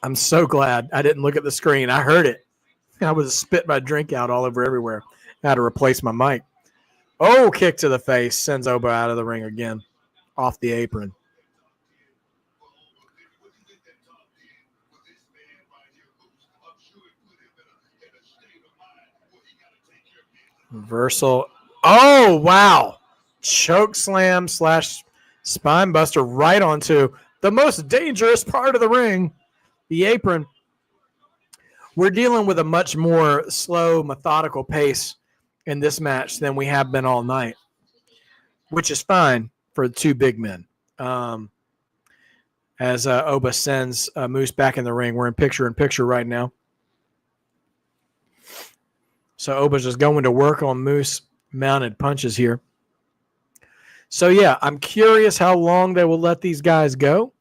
I'm so glad I didn't look at the screen. I heard it. I was spit my drink out all over everywhere. I had to replace my mic. Oh, kick to the face. Sends Oba out of the ring again. Off the apron. Reversal. Oh, wow. Choke slam / spine buster right onto the most dangerous part of the ring, the apron. We're dealing with a much more slow, methodical pace in this match than we have been all night, which is fine for the two big men. As Oba sends Moose back in the ring. We're in picture right now. So Oba's just going to work on Moose mounted punches here. So, yeah, I'm curious how long they will let these guys go,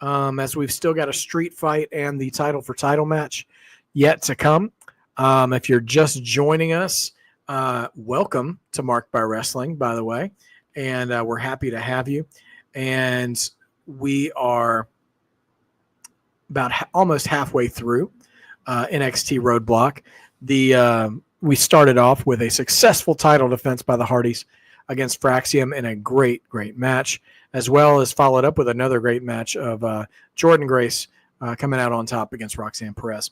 as we've still got a street fight and the title for title match yet to come. If you're just joining us, welcome to Marked by Wrestling, by the way, and we're happy to have you. And we are about almost halfway through NXT RoadBlock. We started off with a successful title defense by the Hardys against Fraxium in a great match, as well as followed up with another great match of Jordan Grace coming out on top against Roxanne Perez.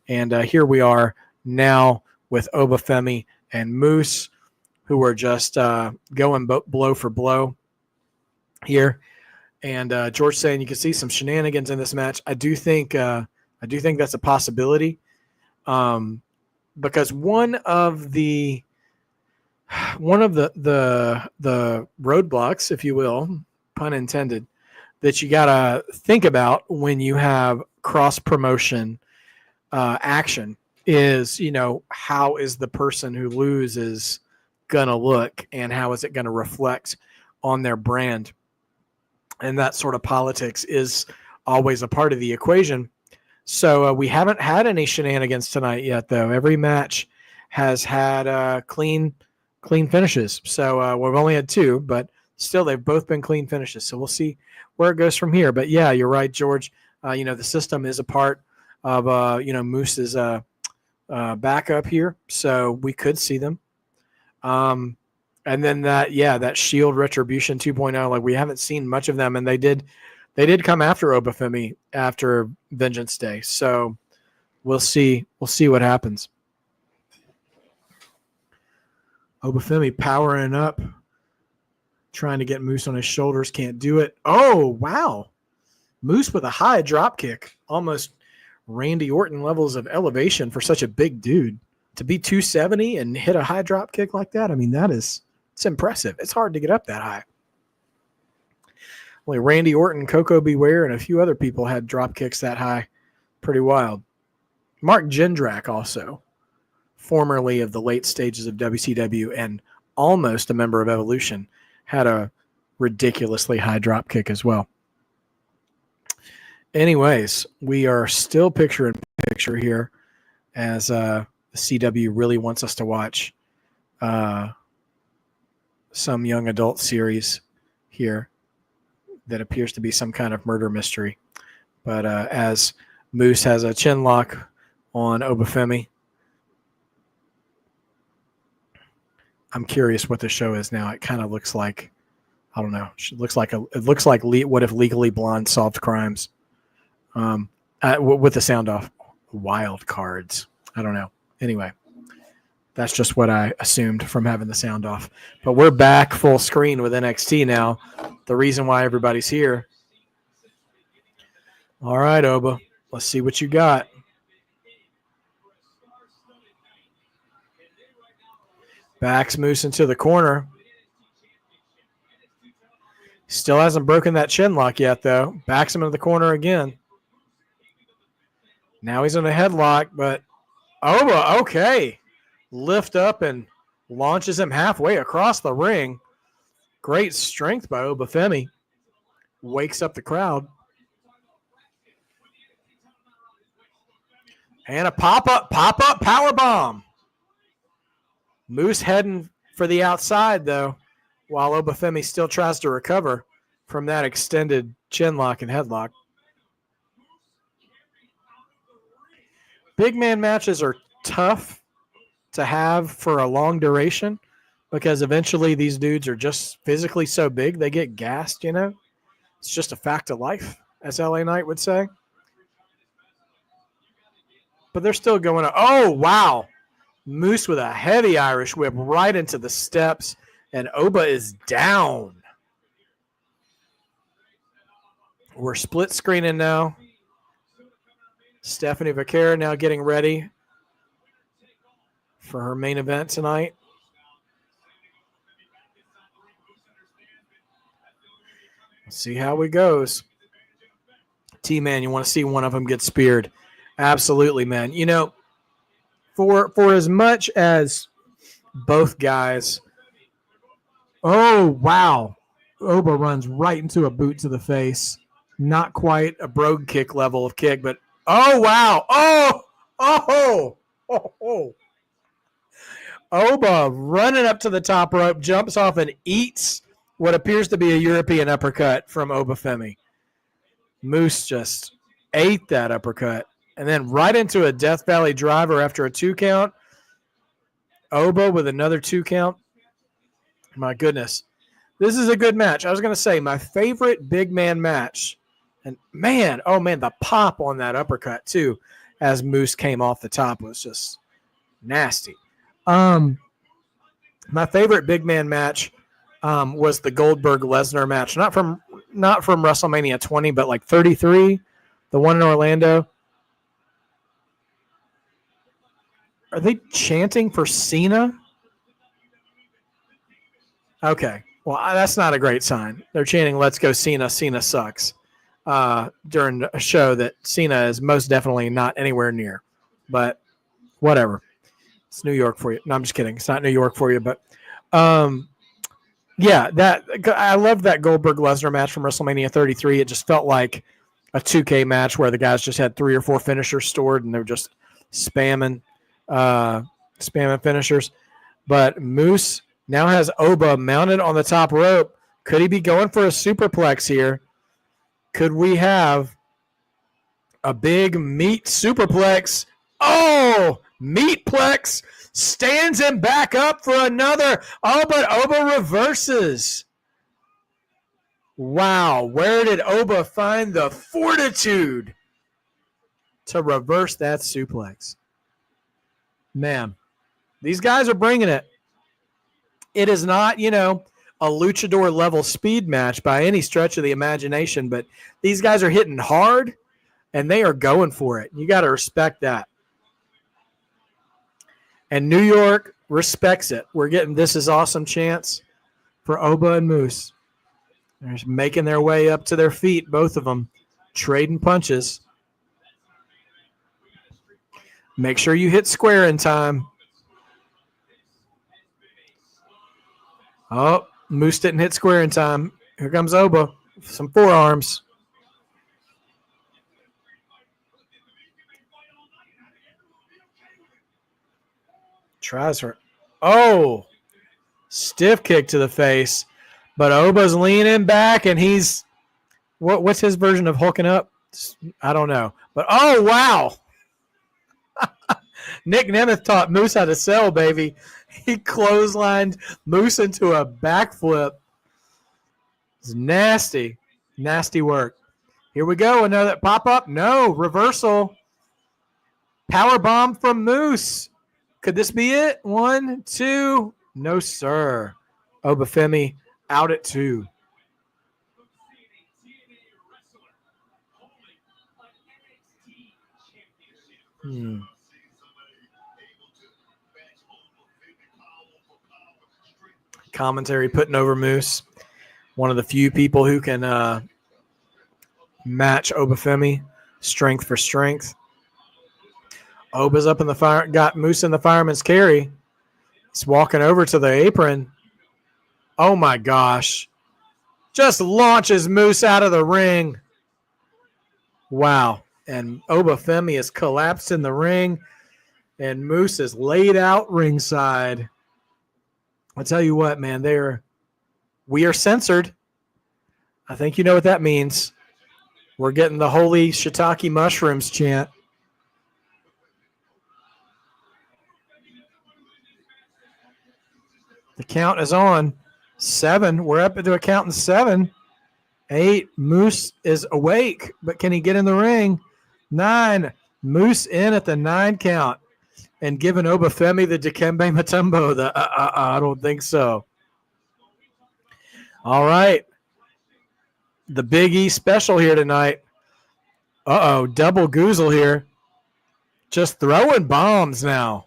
And here we are now with Obafemi and Moose, who are just going blow for blow here. And George saying you can see some shenanigans in this match. I do think that's a possibility, because one of the roadblocks, if you will, pun intended, that you gotta think about when you have cross promotion action is, how is the person who loses gonna look, and how is it gonna reflect on their brand? And that sort of politics is always a part of the equation. So we haven't had any shenanigans tonight yet, though. Every match has had clean finishes. So we've only had 2, but still they've both been clean finishes. So we'll see where it goes from here. But yeah, you're right, George. The system is a part of Moose's backup here, so we could see them. And then that Shield Retribution 2.0, like we haven't seen much of them, and they did come after Obafemi after Vengeance Day. So we'll see what happens. Obafemi powering up, Trying to get Moose on his shoulders. Can't do it. Oh, wow. Moose with a high drop kick. Almost Randy Orton levels of elevation for such a big dude. To be 270 and hit a high drop kick like that, I mean, it's impressive. It's hard to get up that high. Only Randy Orton, Coco Beware, and a few other people had drop kicks that high. Pretty wild. Mark Jindrak also, formerly of the late stages of WCW and almost a member of Evolution, had a ridiculously high drop kick as well. Anyways, we are still picture in picture here as the CW really wants us to watch some young adult series here that appears to be some kind of murder mystery. But as Moose has a chin lock on Obafemi, I'm curious what the show is now. It kind of looks like, I don't know. It looks like what if Legally Blonde solved crimes with the sound off. Wild cards. I don't know. Anyway, that's just what I assumed from having the sound off. But we're back full screen with NXT now. The reason why everybody's here. All right, Oba. Let's see what you got. Backs Moose into the corner. Still hasn't broken that chin lock yet, though. Backs him into the corner again. Now he's in a headlock, but Oba, okay. Lift up and launches him halfway across the ring. Great strength by Obafemi. Wakes up the crowd. And a pop-up power bomb. Moose heading for the outside, though, while Obafemi still tries to recover from that extended chin lock and headlock. Big man matches are tough to have for a long duration because eventually these dudes are just physically so big they get gassed, you know? It's just a fact of life, as LA Knight would say. But they're still going to, oh, wow. Moose with a heavy Irish whip right into the steps, and Oba is down. We're split screening now. Stephanie Vaquera now getting ready for her main event tonight. Let's see how it goes. T-Man, you want to see one of them get speared. Absolutely, man. You know, for as much as both guys, oh, wow. Oba runs right into a boot to the face. Not quite a brogue kick level of kick, but oh, wow. Oh. Oba running up to the top rope, jumps off and eats what appears to be a European uppercut from Obafemi. Moose just ate that uppercut. And then right into a Death Valley driver after a 2 count. Oba with another 2 count. My goodness. This is a good match. I was going to say my favorite big man match. And man, the pop on that uppercut too as Moose came off the top was just nasty. My favorite big man match was the Goldberg-Lesnar match. Not from WrestleMania 20, but like 33, the one in Orlando. Are they chanting for Cena? Okay. Well, that's not a great sign. They're chanting, "Let's go Cena, Cena sucks," during a show that Cena is most definitely not anywhere near. But whatever. It's New York for you. No, I'm just kidding. It's not New York for you. But, yeah, I love that Goldberg-Lesnar match from WrestleMania 33. It just felt like a 2K match where the guys just had 3 or 4 finishers stored and they were just spamming finishers. But Moose now has Oba mounted on the top rope. Could he be going for a superplex here? Could we have a big meat superplex? Oh, meatplex stands him back up for another. Oh, but Oba reverses. Wow, where did Oba find the fortitude to reverse that suplex? Man, these guys are bringing it. It is not, a luchador level speed match by any stretch of the imagination, but these guys are hitting hard and they are going for it. You got to respect that. And New York respects it. We're getting This Is Awesome chants for Oba and Moose. They're making their way up to their feet, both of them, trading punches. Make sure you hit square in time. Oh, Moose didn't hit square in time. Here comes Oba. Some forearms. Tries her. Oh, stiff kick to the face. But Oba's leaning back, and he's what's his version of hooking up? I don't know. But, oh, wow. Nick Nemeth taught Moose how to sell, baby. He clotheslined Moose into a backflip. It's nasty. Nasty work. Here we go. Another pop-up. No. Reversal. Power bomb from Moose. Could this be it? 1, 2. No, sir. Obafemi out at 2. Commentary putting over Moose. One of the few people who can match Obafemi strength for strength. Oba's up in the fire, got Moose in the fireman's carry. He's walking over to the apron. Oh my gosh. Just launches Moose out of the ring. Wow. And Obafemi is collapsed in the ring. And Moose is laid out ringside. I tell you what, man, we are censored. I think you know what that means. We're getting the holy shiitake mushrooms chant. The count is on. 7. We're up into a count in 7. 8. Moose is awake, but can he get in the ring? 9. Moose in at the 9 count. And giving Obafemi the Dikembe Mutombo. I don't think so. All right. The Big E special here tonight. Double goozle here. Just throwing bombs now.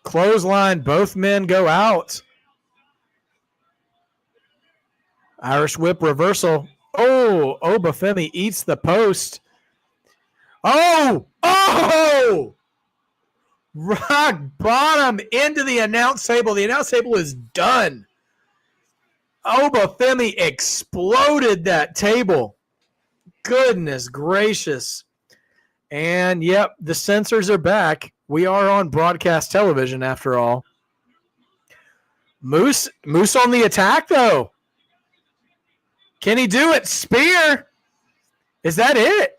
Clothesline, both men go out. Irish whip reversal. Oh, Obafemi eats the post. Oh! Rock bottom into the announce table. The announce table is done. Obafemi exploded that table. Goodness gracious. And, yep, the censors are back. We are on broadcast television, after all. Moose on the attack, though. Can he do it? Spear. Is that it?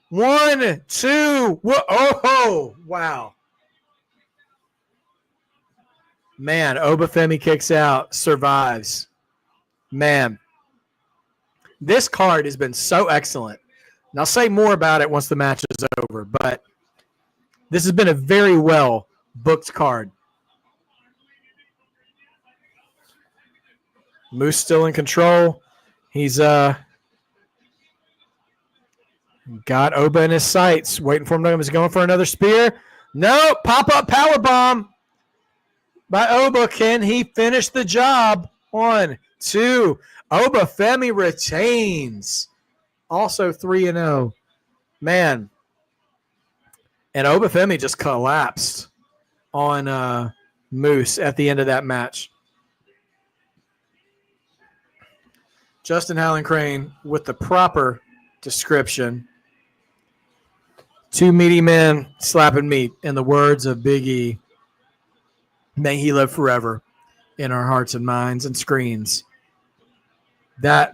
1, 2. Oh, wow. Man, Obafemi kicks out, survives. Man, this card has been so excellent. And I'll say more about it once the match is over, but this has been a very well booked card. Moose still in control. He's got Oba in his sights, waiting for him to come. He's going for another spear. No, pop-up powerbomb by Oba. Can he finish the job? 1, 2. Obafemi retains. Also 3-0. Man. And Obafemi just collapsed on Moose at the end of that match. Justin Howland Crane with the proper description. 2 meaty men slapping meat, in the words of Big E. May he live forever in our hearts and minds and screens. That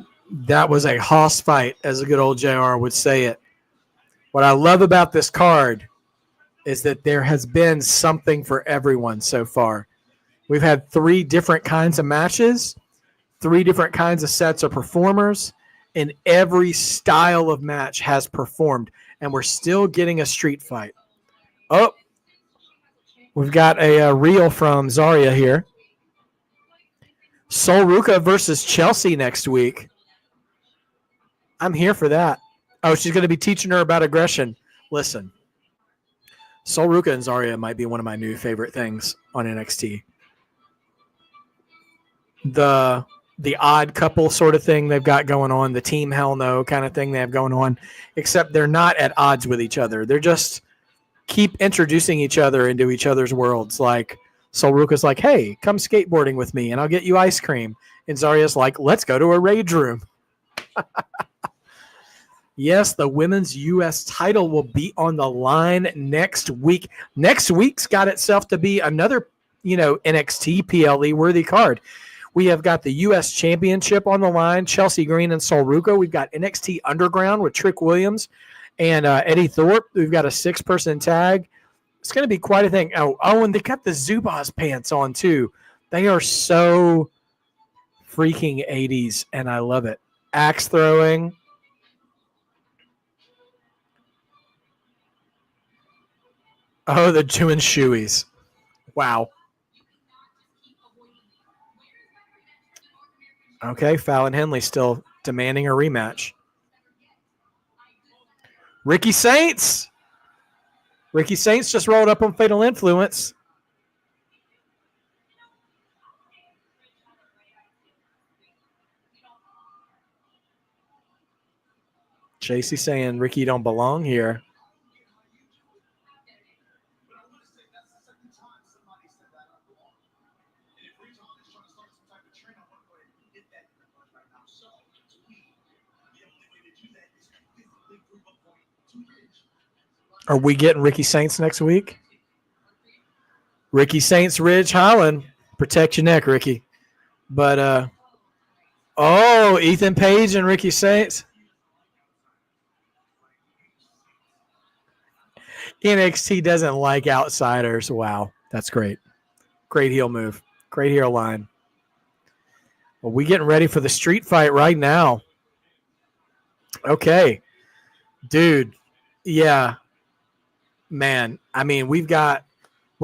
was a hoss fight, as a good old JR would say it. What I love about this card is that there has been something for everyone so far. We've had 3 different kinds of matches, 3 different kinds of sets of performers, and every style of match has performed, and we're still getting a street fight. Oh, We've got a reel from Zarya here. Sol Ruka versus Chelsea next week. I'm here for that. Oh, she's going to be teaching her about aggression. Listen, Sol Ruka and Zarya might be one of my new favorite things on NXT. The odd couple sort of thing they've got going on, the team hell no kind of thing they have going on, except they're not at odds with each other. They're just keep introducing each other into each other's worlds. Like Sol Ruka's like, hey, come skateboarding with me and I'll get you ice cream. And Zarya's like, let's go to a rage room. Yes, the women's U.S. title will be on the line next week. Next week's got itself to be another, NXT PLE worthy card. We have got the U.S. Championship on the line, Chelsea Green and Sol Ruka. We've got NXT Underground with Trick Williams and Eddie Thorpe. We've got a 6-person tag. It's going to be quite a thing. Oh, and they got the Zubaz pants on too. They are so freaking 80s, and I love it. Axe throwing. Oh, they're doing shoeies. Wow. Okay, Fallon Henley still demanding a rematch. Ricky Saints. Ricky Saints just rolled up on Fatal Influence. Chasey saying Ricky don't belong here. Are we getting Ricky Saints next week? Ricky Saints, Ridge Holland. Protect your neck, Ricky. But, Ethan Page and Ricky Saints. NXT doesn't like outsiders. Wow, that's great. Great heel move. Great heel line. Well, we getting ready for the street fight right now. Okay. Dude, yeah. Man, I mean, we're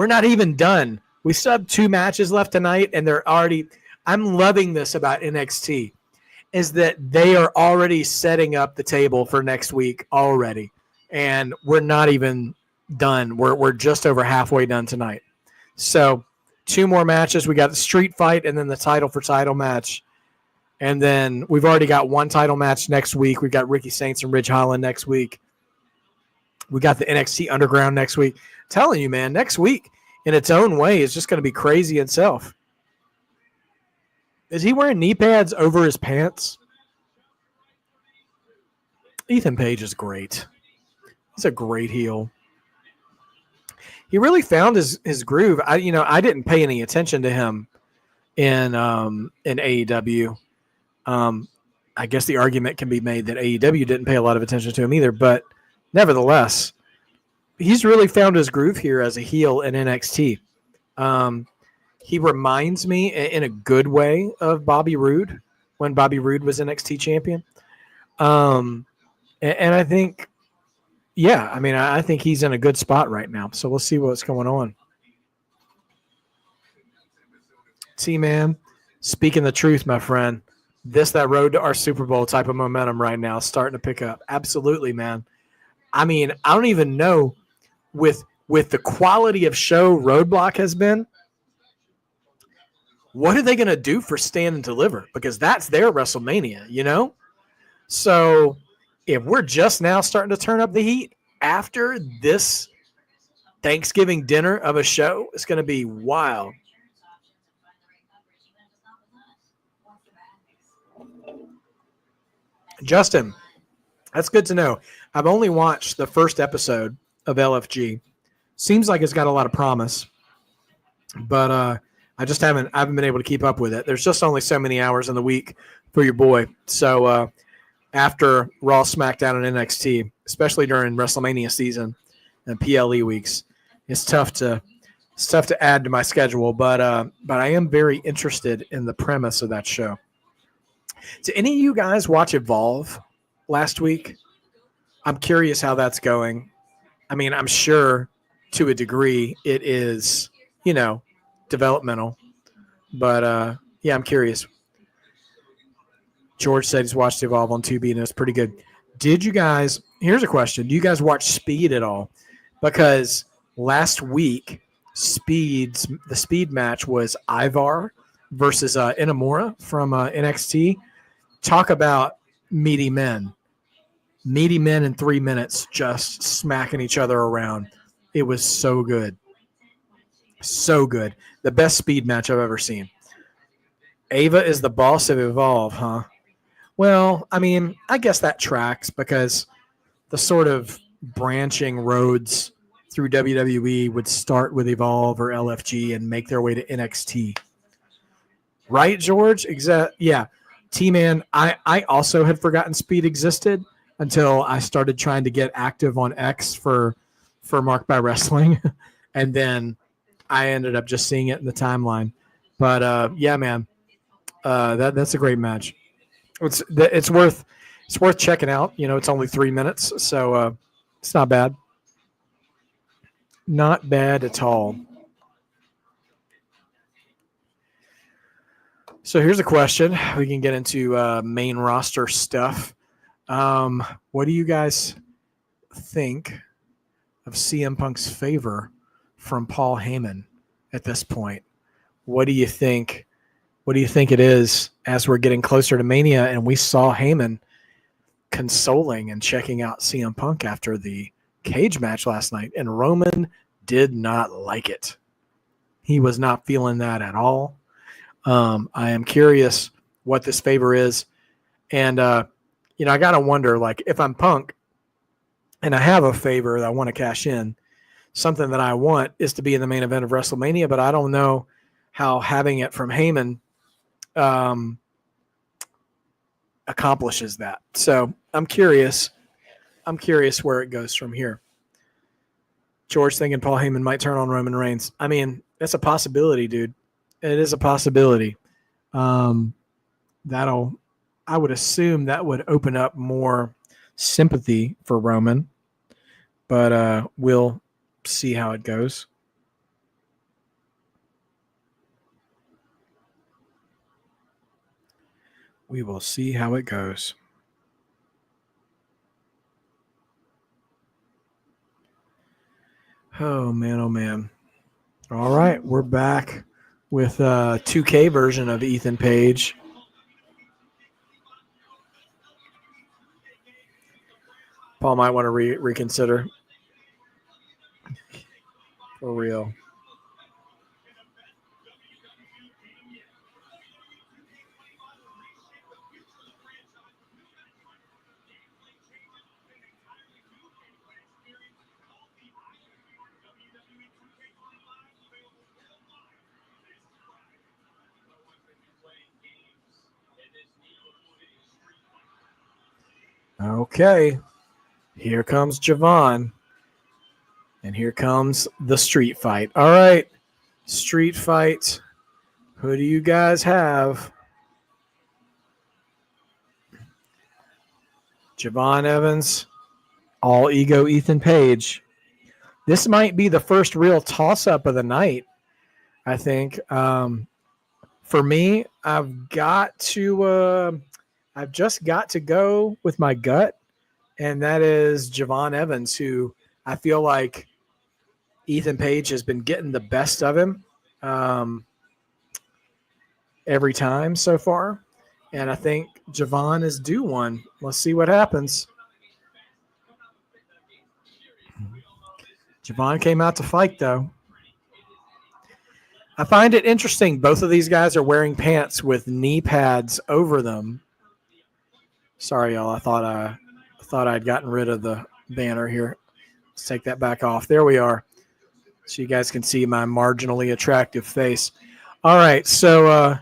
not even done. We still have 2 matches left tonight, and I'm loving this about NXT, is that they are already setting up the table for next week already, and we're not even done. We're just over halfway done tonight. So 2 more matches. We got the street fight and then the title for title match. And then we've already got 1 title match next week. We've got Ricky Saints and Ridge Holland next week. We got the NXT Underground next week. I'm telling you, man, next week in its own way is just going to be crazy itself. Is he wearing knee pads over his pants? Ethan Page is great. He's a great heel. He really found his groove. I didn't pay any attention to him in AEW. I guess the argument can be made that AEW didn't pay a lot of attention to him either, but nevertheless, he's really found his groove here as a heel in NXT. He reminds me in a good way of Bobby Roode when Bobby Roode was NXT champion. And I think, I think he's in a good spot right now. So we'll see what's going on. T-Man, speaking the truth, my friend. That road to our Super Bowl type of momentum right now is starting to pick up. Absolutely, man. I mean, I don't even know with the quality of show RoadBlock has been, what are they going to do for Stand and Deliver? Because that's their WrestleMania, So if we're just now starting to turn up the heat after this Thanksgiving dinner of a show, it's going to be wild. Justin, that's good to know. I've only watched the first episode of LFG. Seems like it's got a lot of promise, but I haven't been able to keep up with it. There's just only so many hours in the week for your boy. So after Raw, SmackDown, and NXT, especially during WrestleMania season and PLE weeks, it's tough to add to my schedule. But I am very interested in the premise of that show. Did any of you guys watch Evolve last week? I'm curious how that's going. I mean, I'm sure to a degree, it is, developmental. But yeah, I'm curious. George said he's watched Evolve on Tubi and it's pretty good. Did you guys? Here's a question: do you guys watch Speed at all? Because last week, the Speed match was Ivar versus Inamura from NXT. Talk about meaty men. Meaty men in 3 minutes just smacking each other around. It was so good. So good. The best Speed match I've ever seen. Ava is the boss of Evolve, huh? Well, I mean, I guess that tracks because the sort of branching roads through WWE would start with Evolve or LFG and make their way to NXT. Right, George? Yeah. T-Man, I also had forgotten Speed existed until I started trying to get active on X for Mark by Wrestling. And then I ended up just seeing it in the timeline. But yeah, man, that's a great match. It's worth checking out. It's only 3 minutes, so it's not bad. Not bad at all. So here's a question. We can get into main roster stuff. What do you guys think of CM Punk's favor from Paul Heyman at this point? What do you think? What do you think it is as we're getting closer to Mania and we saw Heyman consoling and checking out CM Punk after the cage match last night, and Roman did not like it. He was not feeling that at all. I am curious what this favor is. And, I got to wonder, like, if I'm Punk and I have a favor that I want to cash in, something that I want is to be in the main event of WrestleMania, but I don't know how having it from Heyman accomplishes that. So I'm curious. I'm curious where it goes from here. George thinking Paul Heyman might turn on Roman Reigns. I mean, that's a possibility, dude. It is a possibility. I would assume that would open up more sympathy for Roman, but we'll see how it goes. We will see how it goes. Oh, man, oh, man. All right, we're back with a 2K version of Ethan Page. Paul might want to reconsider. For real. Okay, here comes Javon. And here comes the street fight. All right, street fight. Who do you guys have? Javon Evans, all ego Ethan Page. This might be the first real toss-up of the night, I think. For me, I've just got to go with my gut, and that is Javon Evans, who I feel like Ethan Page has been getting the best of him every time so far. And I think Javon is due one. Let's see what happens. Javon came out to fight, though. I find it interesting. Both of these guys are wearing pants with knee pads over them. Sorry, y'all. I thought I'd gotten rid of the banner here. Let's take that back off. There we are. So you guys can see my marginally attractive face. All right, so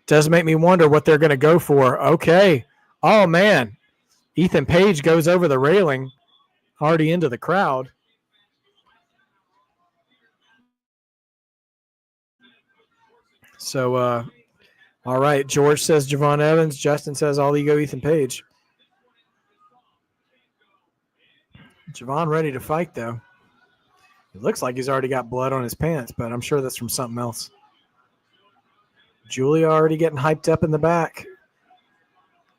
does make me wonder what they're going to go for. Okay. Oh, man. Ethan Page goes over the railing, already into the crowd. So, all right. George says Javon Evans. Justin says all ego Ethan Page. Javon ready to fight, though. It looks like he's already got blood on his pants, but I'm sure that's from something else. Julia already getting hyped up in the back,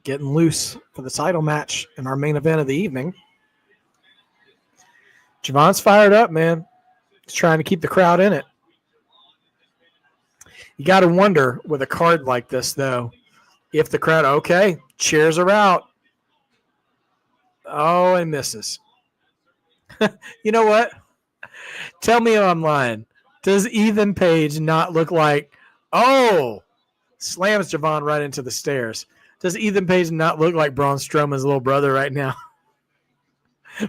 getting loose for the title match in our main event of the evening. Javon's fired up, man. He's trying to keep the crowd in it. You got to wonder with a card like this, though, if the crowd, okay, chairs are out. Oh, and misses. You know what? Tell me if I'm lying. Does Ethan Page not look like, oh, slams Javon right into the stairs? Does Ethan Page not look like Braun Strowman's little brother right now?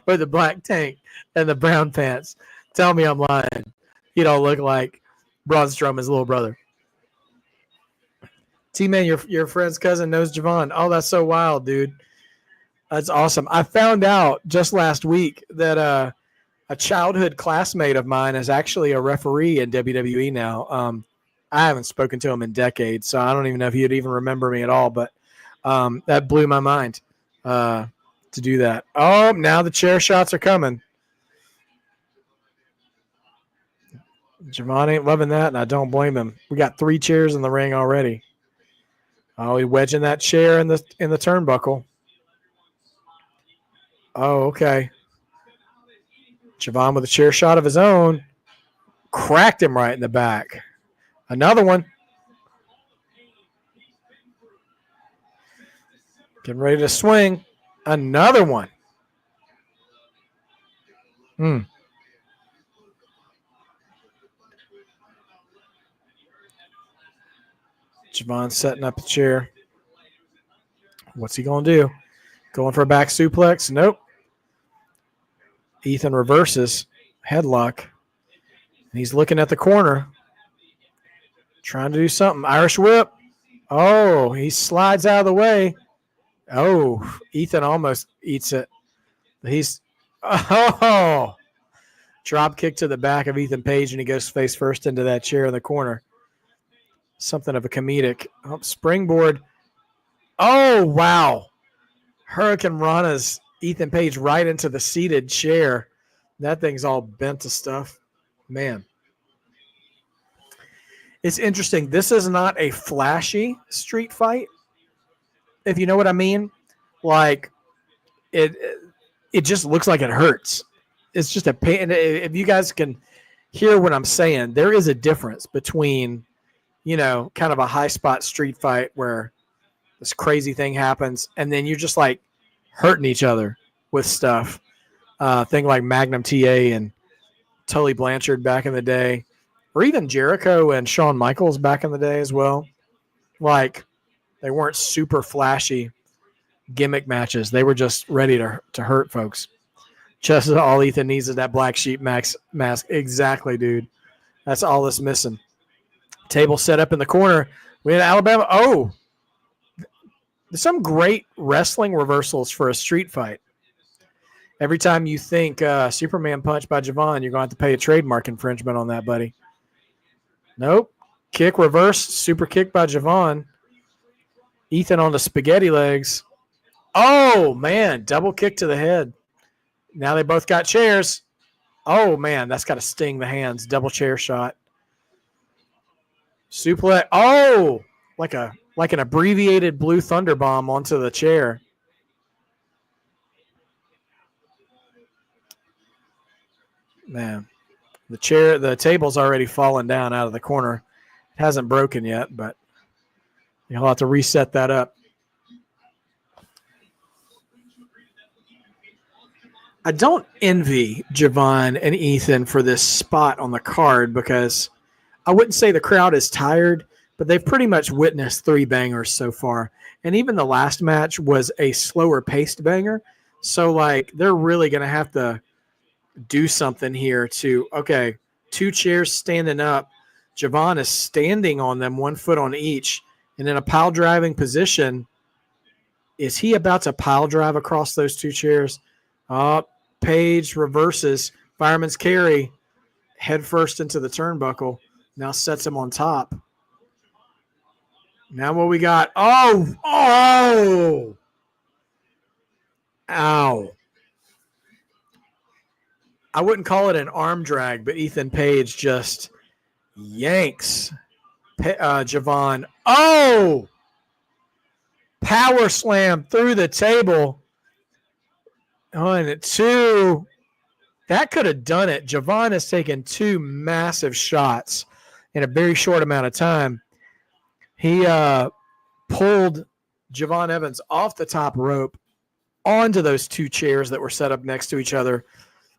With the black tank and the brown pants. Tell me I'm lying. He don't look like Braun Strowman's little brother. T-Man, your friend's cousin knows Javon. Oh, that's so wild, dude. That's awesome. I found out just last week that a childhood classmate of mine is actually a referee in WWE now. I haven't spoken to him in decades, so I don't even know if he'd even remember me at all, but that blew my mind to do that. Oh, now the chair shots are coming. Javon ain't loving that, and I don't blame him. We got 3 chairs in the ring already. Oh, he's wedging that chair in the turnbuckle. Oh, okay. Javon with a chair shot of his own. Cracked him right in the back. Another one. Getting ready to swing. Another one. Javon setting up a chair. What's he going to do? Going for a back suplex? Nope. Ethan reverses. Headlock. And he's looking at the corner. Trying to do something. Irish whip. Oh, he slides out of the way. Oh, Ethan almost eats it. Drop kick to the back of Ethan Page, and he goes face first into that chair in the corner. Something of a comedic. Oh, springboard. Oh, wow. Hurricane Rana's Ethan Page right into the seated chair. That thing's all bent to stuff. Man. It's interesting. This is not a flashy street fight, if you know what I mean. Like, it just looks like it hurts. It's just a pain. If you guys can hear what I'm saying, there is a difference between, kind of a high spot street fight where this crazy thing happens, and then you're just like hurting each other with stuff. Thing like Magnum TA and Tully Blanchard back in the day, or even Jericho and Shawn Michaels back in the day as well. Like, they weren't super flashy gimmick matches. They were just ready to hurt folks. Just all Ethan needs is that black sheep mask. Exactly, dude. That's all that's missing. Table set up in the corner. We had Alabama. Oh, there's some great wrestling reversals for a street fight. Every time you think Superman punch by Javon, you're going to have to pay a trademark infringement on that, buddy. Nope. Kick, reverse, super kick by Javon. Ethan on the spaghetti legs. Oh, man. Double kick to the head. Now they both got chairs. Oh, man. That's got to sting the hands. Double chair shot. Suplex. Oh, like an abbreviated blue thunder bomb onto the chair. Man, the table's already fallen down out of the corner. It hasn't broken yet, but you'll have to reset that up. I don't envy Javon and Ethan for this spot on the card because I wouldn't say the crowd is tired, but they've pretty much witnessed 3 bangers so far. And even the last match was a slower paced banger. So, like, they're really going to have to do something here to, okay, 2 chairs standing up. Javon is standing on them, 1 foot on each, and in a pile driving position. Is he about to pile drive across those 2 chairs? Page reverses. Fireman's carry head first into the turnbuckle. Now sets him on top. Now what we got? Oh! Ow. I wouldn't call it an arm drag, but Ethan Page just yanks Javon. Oh! Power slam through the table. 1-2. That could have done it. Javon has taken 2 massive shots in a very short amount of time. He pulled Javon Evans off the top rope onto those 2 chairs that were set up next to each other,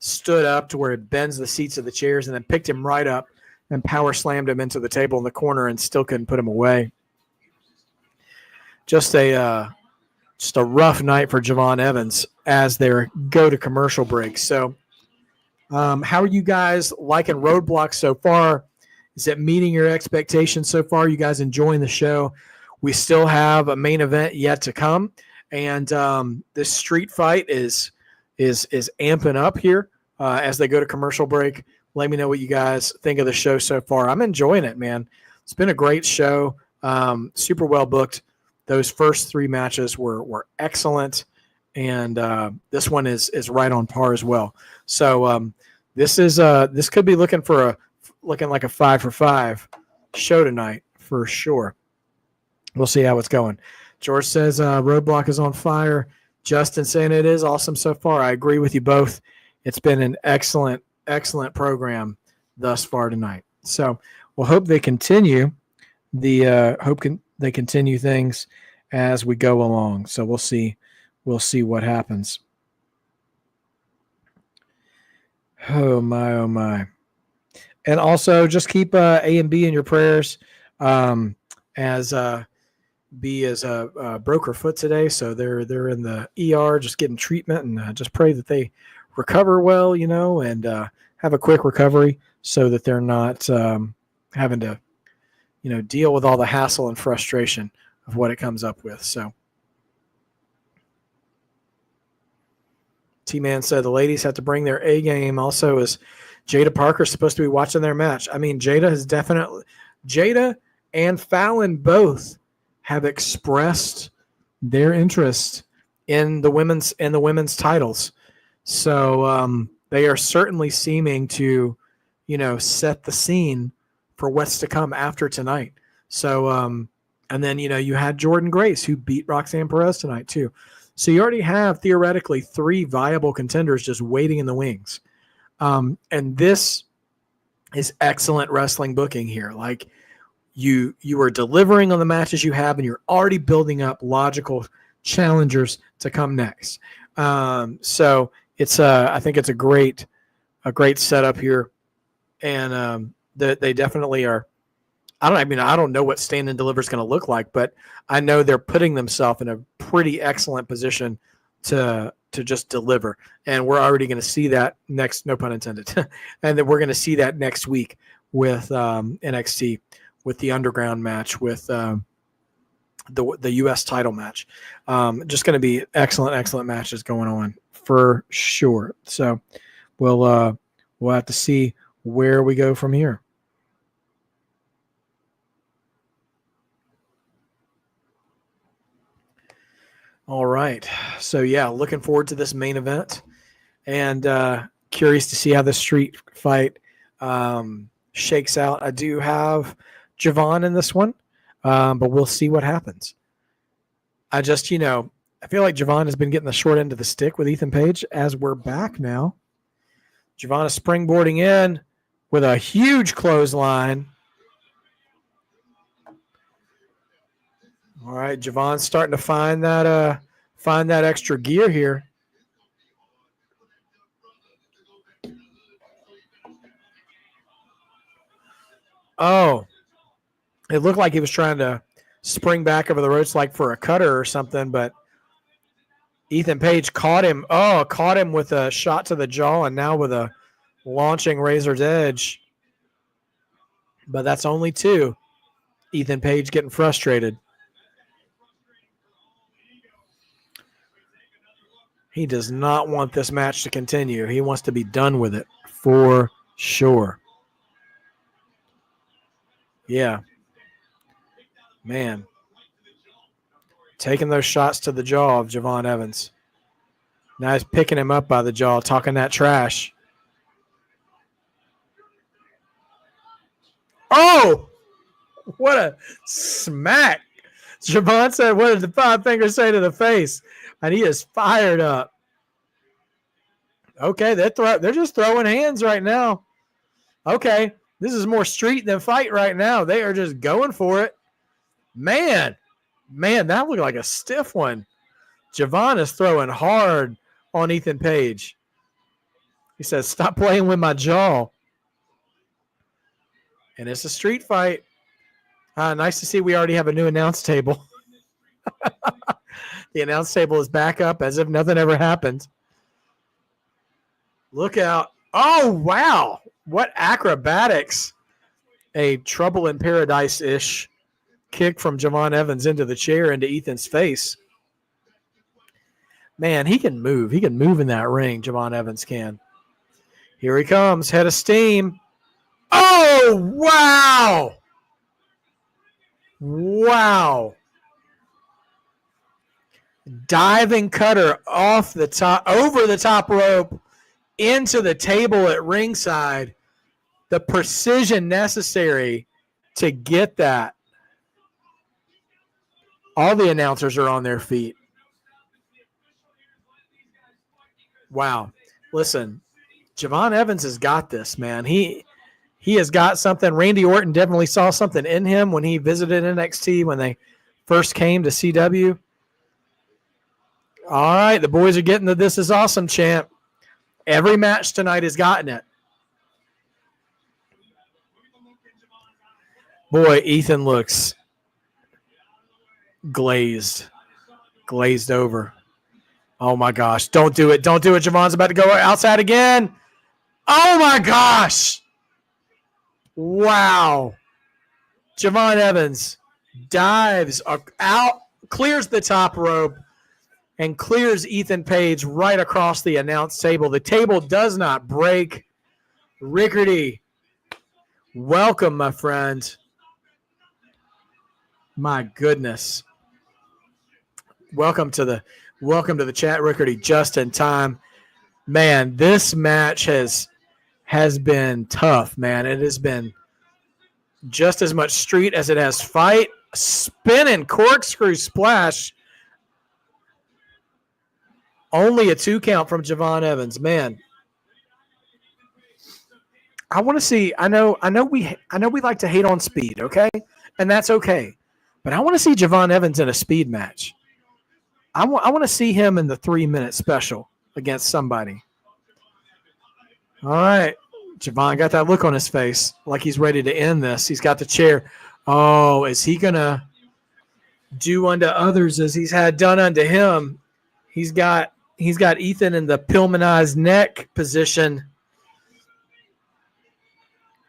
stood up to where it bends the seats of the chairs, and then picked him right up and power slammed him into the table in the corner and still couldn't put him away. Just a rough night for Javon Evans as they go to commercial break. So how are you guys liking RoadBlock so far? Is it meeting your expectations so far? You guys enjoying the show? We still have a main event yet to come, and this street fight is amping up here as they go to commercial break. Let me know what you guys think of the show so far. I'm enjoying it, man. It's been a great show, super well booked. Those first 3 matches were excellent, and this one is right on par as well. So this could be looking like a 5 for 5 show tonight for sure. We'll see how it's going. George says RoadBlock is on fire. Justin saying it is awesome so far. I agree with you both. It's been an excellent program thus far tonight. So we'll hope they continue they continue things as we go along. So we'll see what happens. Oh my. And also just keep A and B in your prayers as B is broke her foot today, so they're in the ER just getting treatment, and just pray that they recover well, and have a quick recovery so that they're not having to deal with all the hassle and frustration of what it comes up with. So T-Man said the ladies have to bring their A game. Also, is Jada Parker supposed to be watching their match? I mean, Jada and Fallon both have expressed their interest in the women's titles. So they are certainly seeming to, set the scene for what's to come after tonight. So, and then, you had Jordan Grace, who beat Roxanne Perez tonight too. So you already have theoretically 3 viable contenders just waiting in the wings. And this is excellent wrestling booking here. Like you are delivering on the matches you have, and you're already building up logical challengers to come next. So it's I think it's a great setup here, and they definitely are. I don't know what Stand and Deliver is going to look like, but I know they're putting themselves in a pretty excellent position to just deliver. And we're already going to see that next, no pun intended, and then we're going to see that next week with NXT, with the Underground match, with the U.S. title match. Just going to be excellent matches going on for sure. So we'll have to see where we go from here. All right. So, yeah, looking forward to this main event, and curious to see how the street fight shakes out. I do have Javon in this one, but we'll see what happens. I just, I feel like Javon has been getting the short end of the stick with Ethan Page as we're back now. Javon is springboarding in with a huge clothesline. All right, Javon's starting to find that extra gear here. Oh, it looked like he was trying to spring back over the ropes like for a cutter or something, but Ethan Page caught him. Oh, caught him with a shot to the jaw, and now with a launching Razor's Edge. But that's only 2. Ethan Page getting frustrated. He does not want this match to continue. He wants to be done with it for sure. Yeah. Man. Taking those shots to the jaw of Javon Evans. Now he's picking him up by the jaw, talking that trash. Oh, what a smack. Javon said, what did the five fingers say to the face? And he is fired up. Okay, they're just throwing hands right now. Okay, this is more street than fight right now. They are just going for it. Man, that looked like a stiff one. Javon is throwing hard on Ethan Page. He says, stop playing with my jaw. And it's a street fight. Nice to see we already have a new announce table. The announce table is back up as if nothing ever happened. Look out. Oh, wow. What acrobatics. A Trouble in Paradise-ish kick from Javon Evans into the chair into Ethan's face. Man, he can move. He can move in that ring, Javon Evans can. Here he comes, head of steam. Oh, wow. Wow. Diving cutter off the top, over the top rope, into the table at ringside. The precision necessary to get that. All the announcers are on their feet. Wow. Listen, Javon Evans has got this, man. He has got something. Randy Orton definitely saw something in him when he visited NXT when they first came to CW. All right, the boys are getting the This Is Awesome chant. Every match tonight has gotten it. Boy, Ethan looks glazed over. Oh, my gosh. Don't do it. Don't do it. Javon's about to go outside again. Oh, my gosh. Wow. Javon Evans dives out, clears the top rope, and clears Ethan Page right across the announce table. The table does not break. Rickerty, welcome, my friend. My goodness. Welcome to the chat, Rickerty, just in time. Man, this match has been tough, man. It has been just as much street as it has fight. Spinning corkscrew splash. Only a 2 count from Javon Evans. Man, I want to see. I know we like to hate on speed, okay? And that's okay. But I want to see Javon Evans in a speed match. I want to see him in the 3-minute special against somebody. All right. Javon got that look on his face like he's ready to end this. He's got the chair. Oh, is he going to do unto others as he's had done unto him? He's got Ethan in the Pillmanized neck position.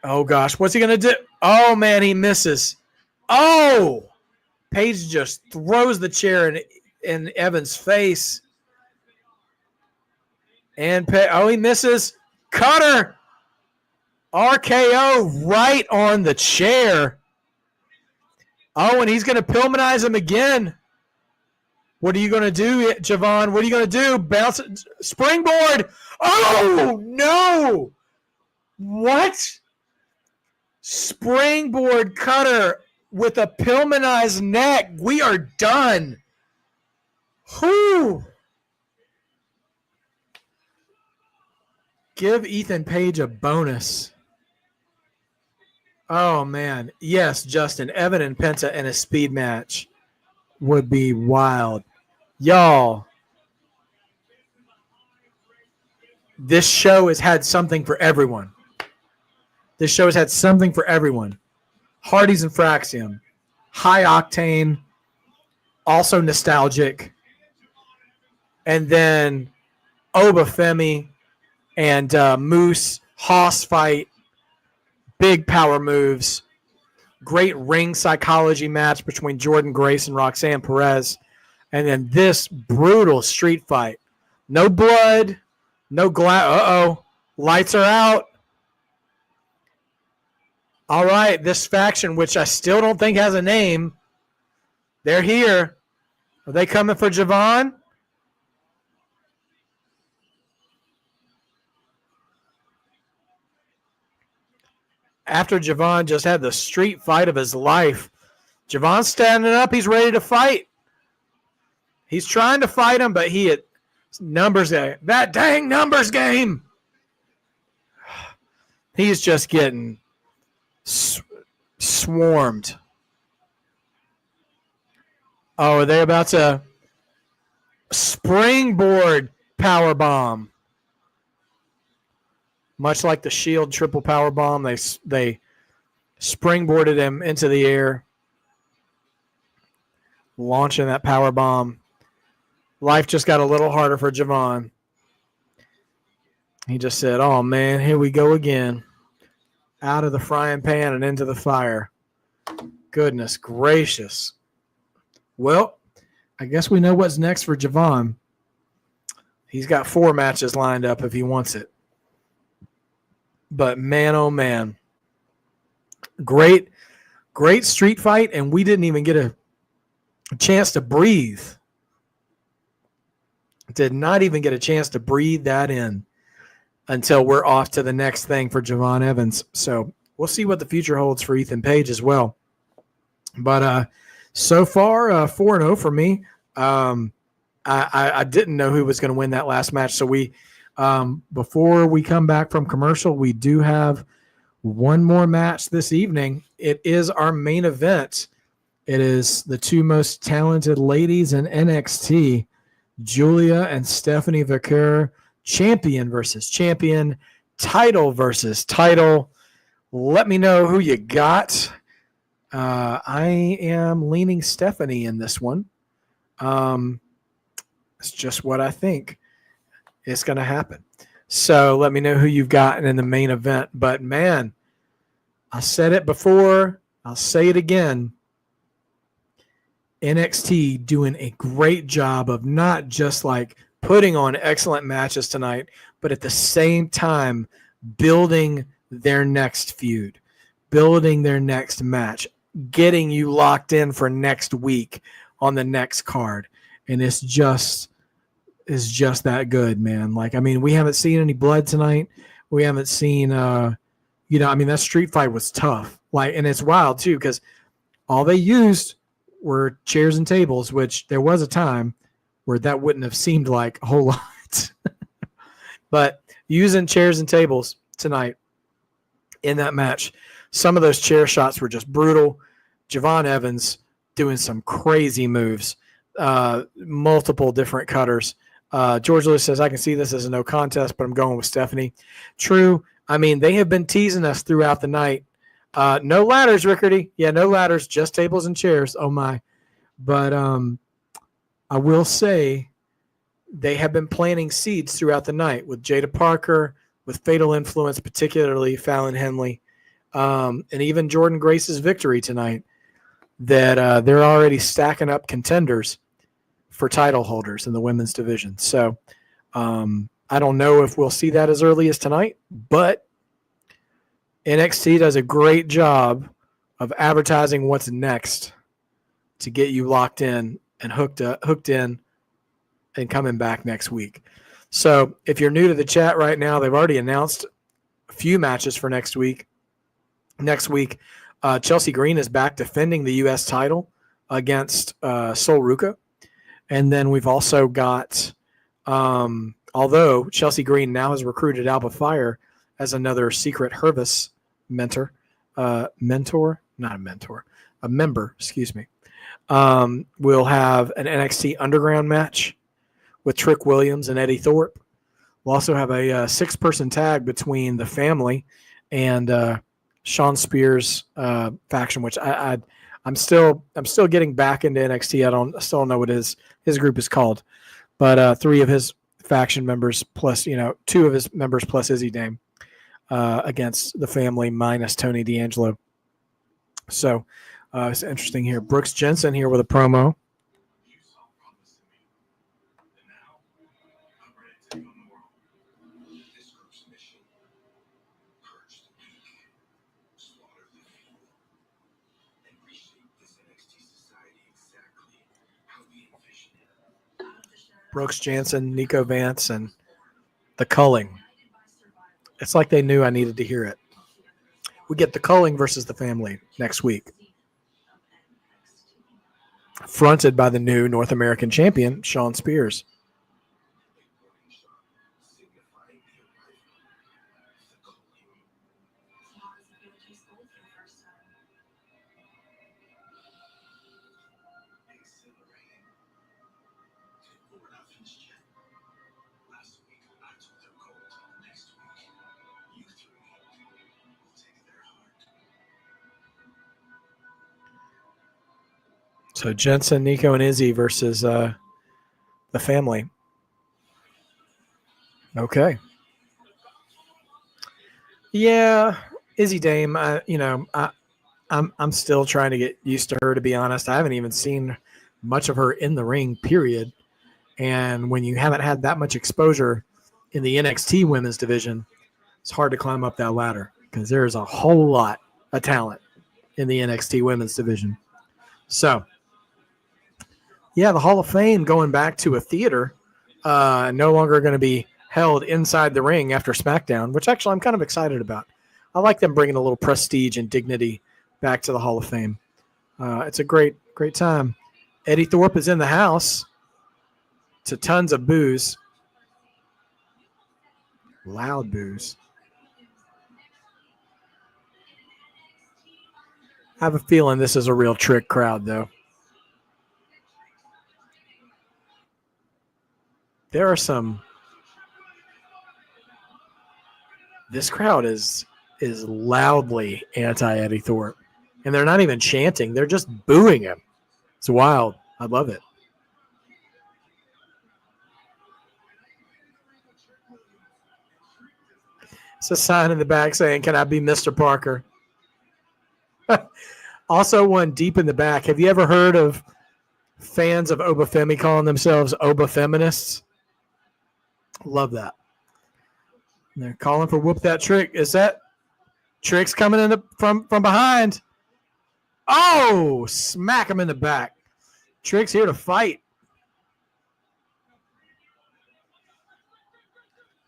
Oh, gosh. What's he going to do? Oh, man, he misses. Oh! Page just throws the chair in Evans' face. And he misses. Cutter! RKO right on the chair. Oh, and he's going to Pillmanize him again. What are you going to do, Javon? What are you going to do? Bounce, springboard. Oh, no. What? Springboard cutter with a Pillmanized neck. We are done. Whew. Give Ethan Page a bonus. Oh, man. Yes, Justin. Evan and Penta in a speed match would be wild. Y'all, this show has had something for everyone. This show has had something for everyone. Hardy's and Fraxium. High octane. Also nostalgic. And then Obafemi and Moose. Hoss fight. Big power moves. Great ring psychology match between Jordan Grace and Roxanne Perez. And then this brutal street fight. No blood. No glass. Uh-oh. Lights are out. All right. This faction, which I still don't think has a name, they're here. Are they coming for Javon? after Javon just had the street fight of his life, Javon's standing up. He's ready to fight. He's trying to fight him, but he had numbers game. That dang numbers game. He's just getting swarmed. Oh, are they about to springboard power bomb? Much like the Shield triple power bomb, they springboarded him into the air, launching that power bomb. Life just got a little harder for Javon. He just said, "Oh man, here we go again." Out of the frying pan and into the fire. Goodness gracious. Well, I guess we know what's next for Javon. He's got 4 matches lined up if he wants it. But man, oh man. Great street fight, and we didn't even get a chance to breathe. Did not even get a chance to breathe that in until we're off to the next thing for Javon Evans. So we'll see what the future holds for Ethan Page as well. But so far, 4-0 for me. I didn't know who was going to win that last match. So we, before we come back from commercial, we do have one more match this evening. It is our main event. It is the 2 most talented ladies in NXT, Julia and Stephanie Vaquer, champion versus champion, title versus title. Let me know who you got. I am leaning Stephanie in this one. It's just what I think is going to happen. So let me know who you've got in the main event. But man, I said it before. I'll say it again. NXT doing a great job of not just like putting on excellent matches tonight, but at the same time building their next feud, building their next match, getting you locked in for next week on the next card. And it's just that good, man. Like, I mean, we haven't seen any blood tonight. We haven't seen, that street fight was tough. Like, and it's wild too, because all they used were chairs and tables, which there was a time where that wouldn't have seemed like a whole lot. But using chairs and tables tonight in that match, some of those chair shots were just brutal. Javon Evans doing some crazy moves, multiple different cutters. George Lewis says, I can see this as a no contest, but I'm going with Stephanie. True. I mean, they have been teasing us throughout the night. No ladders, Rickardy. Yeah, no ladders, just tables and chairs. Oh, my. But I will say they have been planting seeds throughout the night with Jada Parker, with Fatal Influence, particularly Fallon Henley, and even Jordan Grace's victory tonight, that they're already stacking up contenders for title holders in the women's division. So I don't know if we'll see that as early as tonight, but NXT does a great job of advertising what's next to get you locked in and hooked in and coming back next week. So if you're new to the chat right now, they've already announced a few matches for next week. Next week, Chelsea Green is back defending the U.S. title against Sol Ruca. And then we've also got, although Chelsea Green now has recruited Alba Fire as another secret Hervis member, excuse me. We'll have an NXT Underground match with Trick Williams and Eddie Thorpe. We'll also have a 6-person tag between the family and Sean Spears faction, which I'm still getting back into NXT. I still don't know what his group is called, but 3 of his faction members plus 2 of his members plus Izzy Dame against the family minus Tony D'Angelo. So it's interesting here. Brooks Jensen here with a promo. Brooks Jansen, Nico Vance, and the culling. It's like they knew I needed to hear it. We get the Culling versus the Family next week. Fronted by the new North American champion, Shawn Spears. So Jensen, Nico, and Izzy versus the Family. Okay. Yeah, Izzy Dame. I'm still trying to get used to her. To be honest, I haven't even seen much of her in the ring. Period. And when you haven't had that much exposure in the NXT women's division, it's hard to climb up that ladder because there's a whole lot of talent in the NXT women's division. So, yeah, the Hall of Fame going back to a theater, no longer going to be held inside the ring after SmackDown, which actually I'm kind of excited about. I like them bringing a little prestige and dignity back to the Hall of Fame. It's a great time. Eddie Thorpe is in the house to tons of boos. Loud boos. I have a feeling this is a real trick crowd, though. There are some. This crowd is loudly anti-Eddie Thorpe. And they're not even chanting. They're just booing him. It's wild. I love it. It's a sign in the back saying, "Can I be Mr. Parker?" Also, one deep in the back. Have you ever heard of fans of Obafemi calling themselves Obafeminists? Love that. And they're calling for whoop that trick. Is that Trick's coming in from behind? Oh, smack him in the back. Trick's here to fight.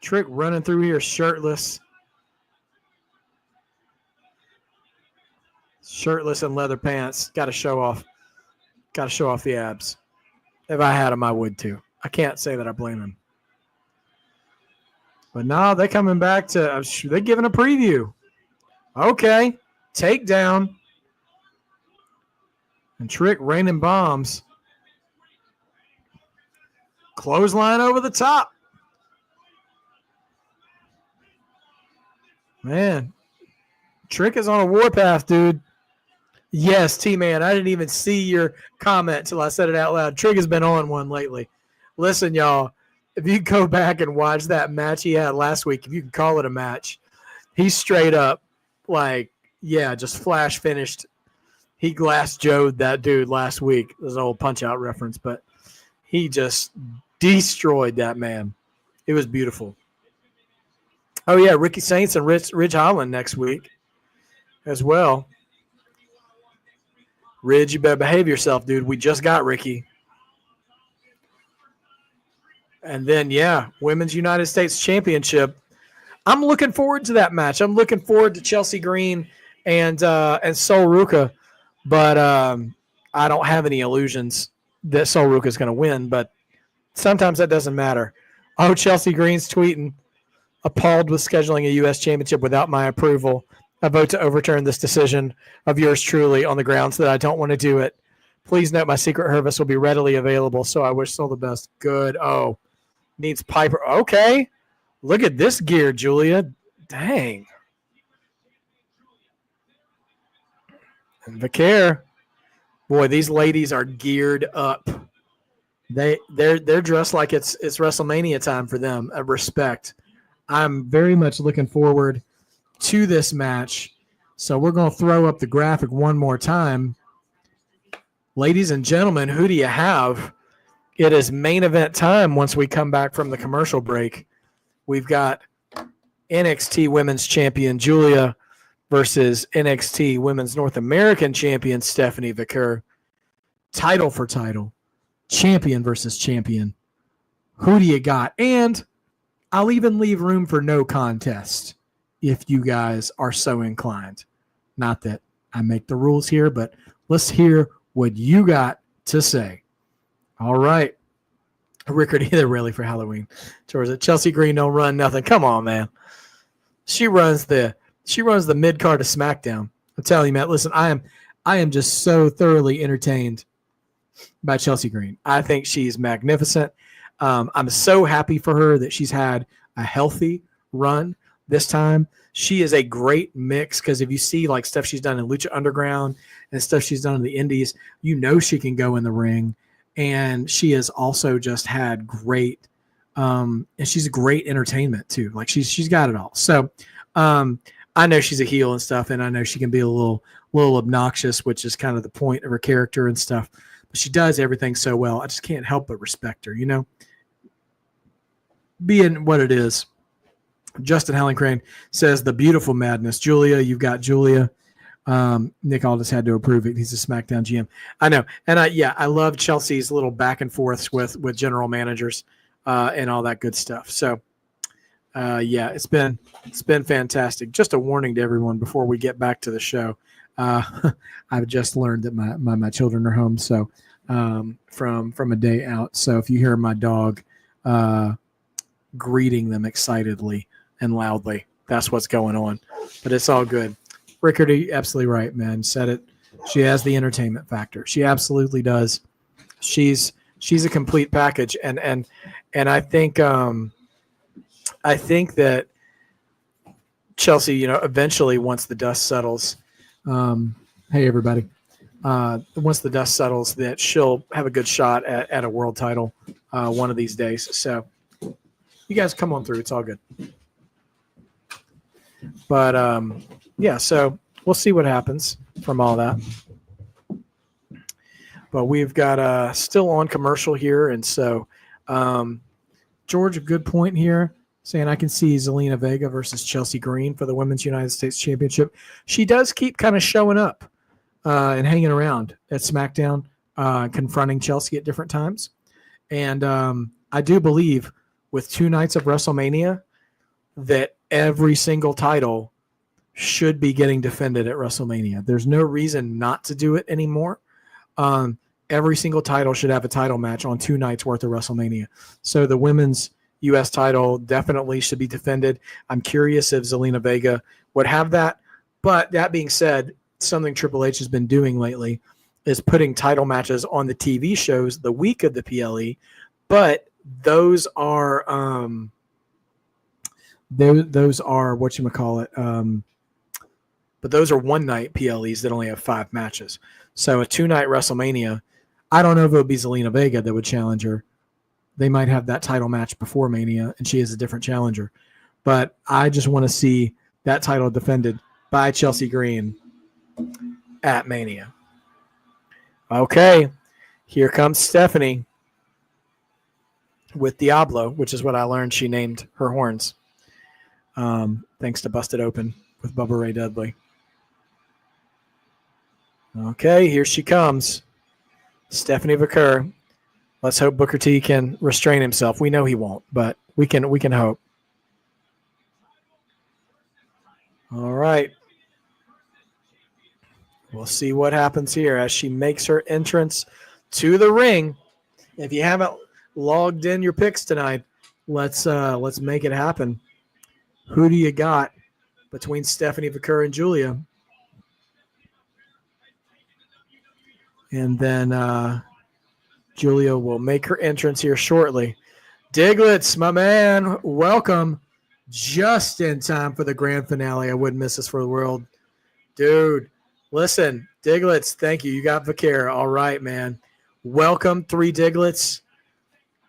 Trick running through here shirtless. Shirtless and leather pants. Got to show off. Got to show off the abs. If I had them, I would too. I can't say that I blame him. But now they're coming back to, they're giving a preview. Okay. Takedown. And Trick raining bombs. Clothesline over the top. Man. Trick is on a warpath, dude. Yes, T-Man. I didn't even see your comment until I said it out loud. Trick has been on one lately. Listen, y'all. If you go back and watch that match he had last week, if you can call it a match, he's straight up just flash finished. He glass Joe'd that dude last week. There's an old Punch-Out reference, but he just destroyed that man. It was beautiful. Oh, yeah, Ricky Saints and Ridge Holland next week as well. Ridge, you better behave yourself, dude. We just got Ricky. And then, Women's United States Championship. I'm looking forward to that match. I'm looking forward to Chelsea Green and Sol Ruka. But I don't have any illusions that Sol Ruka is going to win. But sometimes that doesn't matter. Oh, Chelsea Green's tweeting, appalled with scheduling a U.S. Championship without my approval. I vote to overturn this decision of yours truly on the grounds that I don't want to do it. Please note my secret service will be readily available, so I wish Sol the best. Good. Oh, needs Piper. Okay. Look at this gear, Julia. Dang. And Vicaire. Boy, these ladies are geared up. They're dressed like it's WrestleMania time for them. Respect. I'm very much looking forward to this match. So we're going to throw up the graphic one more time. Ladies and gentlemen, who do you have? It is main event time once we come back from the commercial break. We've got NXT Women's Champion Julia versus NXT Women's North American Champion Stephanie Vicaire. Title for title. Champion versus champion. Who do you got? And I'll even leave room for no contest if you guys are so inclined. Not that I make the rules here, but let's hear what you got to say. All right. Rickard, either really for Halloween. Georgia, Chelsea Green don't run nothing. Come on, man. She runs the mid card of SmackDown. I'm telling you, Matt. Listen, I am just so thoroughly entertained by Chelsea Green. I think she's magnificent. I'm so happy for her that she's had a healthy run this time. She is a great mix because if you see like stuff she's done in Lucha Underground and stuff she's done in the Indies, you know she can go in the ring. And she has also just had great, and she's a great entertainment too. Like she's got it all. So I know she's a heel and stuff, and I know she can be a little obnoxious, which is kind of the point of her character and stuff. But she does everything so well. I just can't help but respect her, you know, being what it is. Justin Hellencrane says the beautiful madness. Julia, you've got Julia. Nick Aldis had to approve it. He's a SmackDown GM. I know. And I love Chelsea's little back and forths with general managers and all that good stuff. So it's been fantastic. Just a warning to everyone before we get back to the show. I've just learned that my children are home. So from a day out. So if you hear my dog greeting them excitedly and loudly, that's what's going on. But it's all good. Rickard, you're absolutely right, man. Said it. She has the entertainment factor. She absolutely does. She's a complete package, and I think that Chelsea, you know, eventually once the dust settles, hey everybody, once the dust settles, that she'll have a good shot at a world title one of these days. So you guys come on through. It's all good. But so we'll see what happens from all that. But we've got still on commercial here, and so George, a good point here, saying I can see Zelina Vega versus Chelsea Green for the Women's United States Championship. She does keep kind of showing up and hanging around at SmackDown, confronting Chelsea at different times. And I do believe with 2 nights of WrestleMania that every single title should be getting defended at WrestleMania. There's no reason not to do it anymore. Every single title should have a title match on 2 nights worth of WrestleMania. So the women's U.S. title definitely should be defended. I'm curious if Zelina Vega would have that. But that being said, something Triple H has been doing lately is putting title matches on the TV shows the week of the PLE. But those are those are whatchamacallit. But those are 1-night PLEs that only have 5 matches. So a 2-night WrestleMania, I don't know if it would be Zelina Vega that would challenge her. They might have that title match before Mania, and she is a different challenger. But I just want to see that title defended by Chelsea Green at Mania. Okay, here comes Stephanie with Diablo, which is what I learned she named her horns. Thanks to Busted Open with Bubba Ray Dudley. Okay, here she comes. Stephanie Vaquer. Let's hope Booker T can restrain himself. We know he won't, but we can hope. All right. We'll see what happens here as she makes her entrance to the ring. If you haven't logged in your picks tonight, let's make it happen. Who do you got between Stephanie Vaquer and Julia? And then Julia will make her entrance here shortly. Diglets, my man, welcome. Just in time for the grand finale. I wouldn't miss this for the world. Dude, listen, Diglets, thank you. You got Vaquer. All right, man. Welcome, 3 Diglets,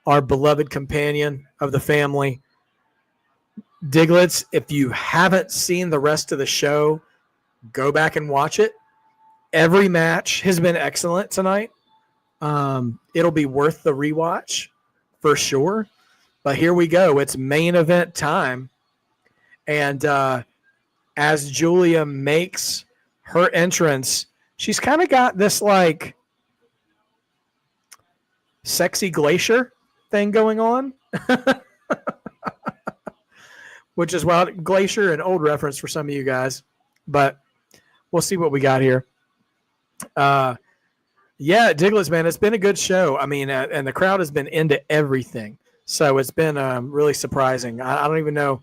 our beloved companion of the family. Diglets, if you haven't seen the rest of the show, go back and watch it. Every match has been excellent tonight. It'll be worth the rewatch for sure. But here we go. It's main event time. And as Julia makes her entrance, she's kind of got this like sexy glacier thing going on. Which is wild. Glacier, an old reference for some of you guys. But we'll see what we got here. Yeah, Diglets, man, it's been a good show. I mean, and the crowd has been into everything, so it's been really surprising. I don't even know.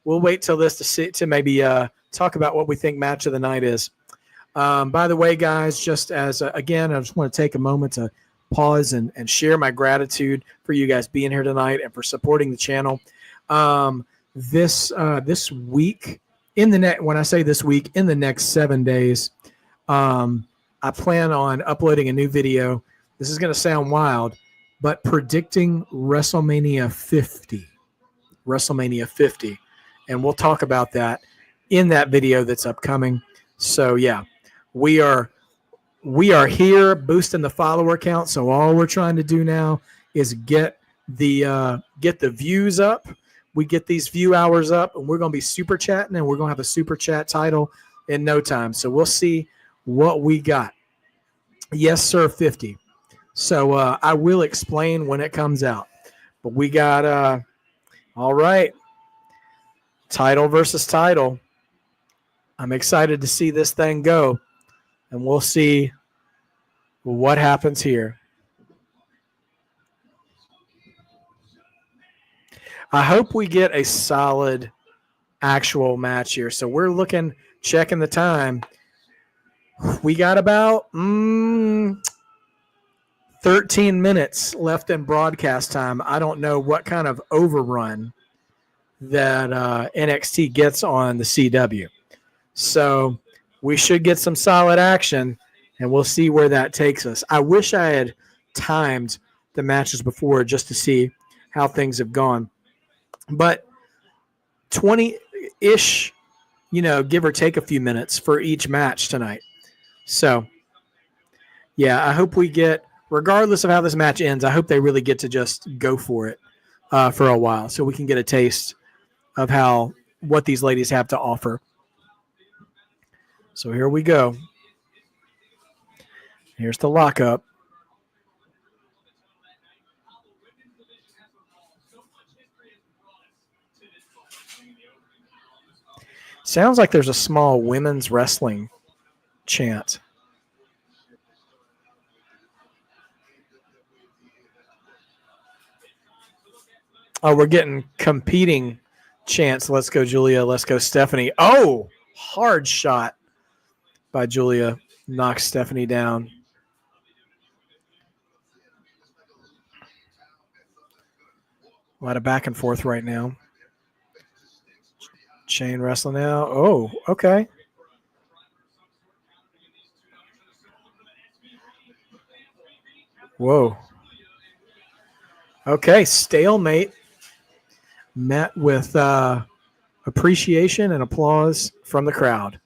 We'll wait till this to maybe talk about what we think match of the night is. By the way, guys, just as again, I just want to take a moment to pause and share my gratitude for you guys being here tonight and for supporting the channel. This week, when I say this week, in the next 7 days, I plan on uploading a new video. This is going to sound wild, but predicting WrestleMania 50. WrestleMania 50. And we'll talk about that in that video that's upcoming. So, yeah, we are here boosting the follower count. So all we're trying to do now is get the views up. We get these view hours up, and we're going to be super chatting, and we're going to have a super chat title in no time. So we'll see what we got. Yes, sir, 50. So I will explain when it comes out. But we got, all right, title versus title. I'm excited to see this thing go, and we'll see what happens here. I hope we get a solid actual match here. So we're checking the time. We got about 13 minutes left in broadcast time. I don't know what kind of overrun that NXT gets on the CW. So we should get some solid action, and we'll see where that takes us. I wish I had timed the matches before just to see how things have gone. But 20-ish, give or take a few minutes for each match tonight. So, yeah, I hope we get, regardless of how this match ends, I hope they really get to just go for it for a while so we can get a taste of what these ladies have to offer. So here we go. Here's the lockup. Sounds like there's a small women's wrestling chant. Oh, we're getting competing chants. Let's go, Julia. Let's go, Stephanie. Oh, hard shot by Julia. Knocks Stephanie down. A lot of back and forth right now. Chain wrestling now. Oh, okay. Whoa. Okay, stalemate. Met with appreciation and applause from the crowd.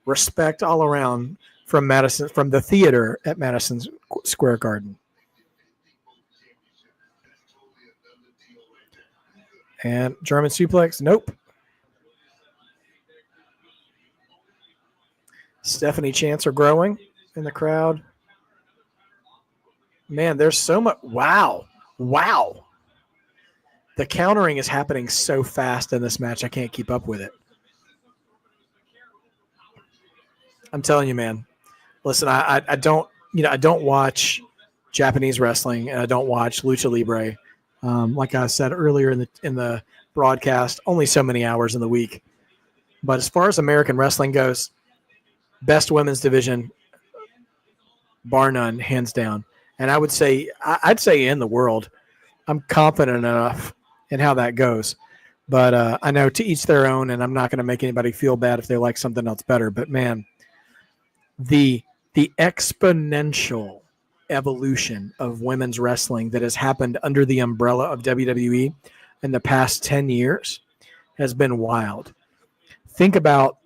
Respect all around from the theater at Madison Square Garden. And German suplex. Nope. Stephanie chants are growing in the crowd. Man, there's so much. Wow. The countering is happening so fast in this match, I can't keep up with it. I'm telling you, man. Listen, I don't watch Japanese wrestling, and I don't watch Lucha Libre. Like I said earlier in the broadcast, only so many hours in the week. But as far as American wrestling goes, best women's division, bar none, hands down. And I'd say in the world. I'm confident enough in how that goes. But I know to each their own, and I'm not going to make anybody feel bad if they like something else better. But, man, the exponential evolution of women's wrestling that has happened under the umbrella of WWE in the past 10 years has been wild. Think about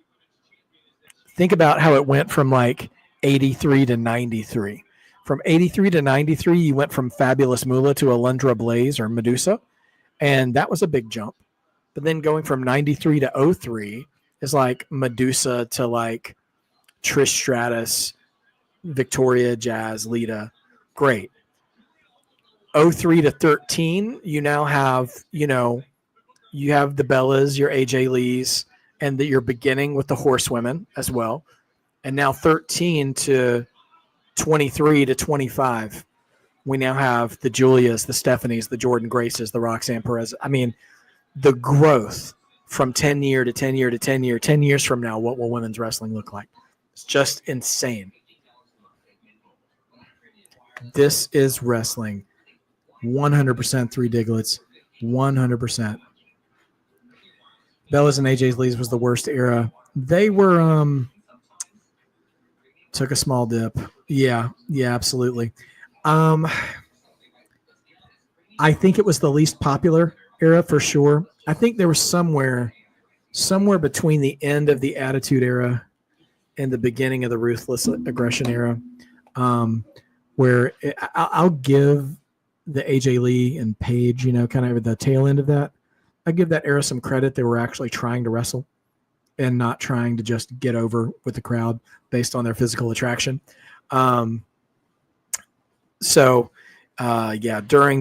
how it went from like 83 to 93. From 83 to 93, you went from Fabulous Moolah to Alundra Blaze or Medusa, and that was a big jump. But then going from 93 to 03 is like Medusa to like Trish Stratus, Victoria, Jazz, Lita. Great. 03 to 13, you now have, you have the Bellas, your AJ Lees, and you're beginning with the Horsewomen as well. And now 13 to 23 to 25. We now have the Julias, the Stephanies, the Jordan Graces, the Roxanne Perez. I mean, the growth from 10 year to 10 year to 10 year, 10 years from now, what will women's wrestling look like? It's just insane. This is wrestling. 100% Three Diglets. 100%. Bella's and AJ Lee's was the worst era. They were took a small dip. Yeah, absolutely. I think it was the least popular era for sure. I think there was somewhere between the end of the Attitude Era and the beginning of the Ruthless Aggression Era, where I'll give the AJ Lee and Paige, kind of the tail end of that. I give that era some credit. They were actually trying to wrestle and not trying to just get over with the crowd based on their physical attraction. During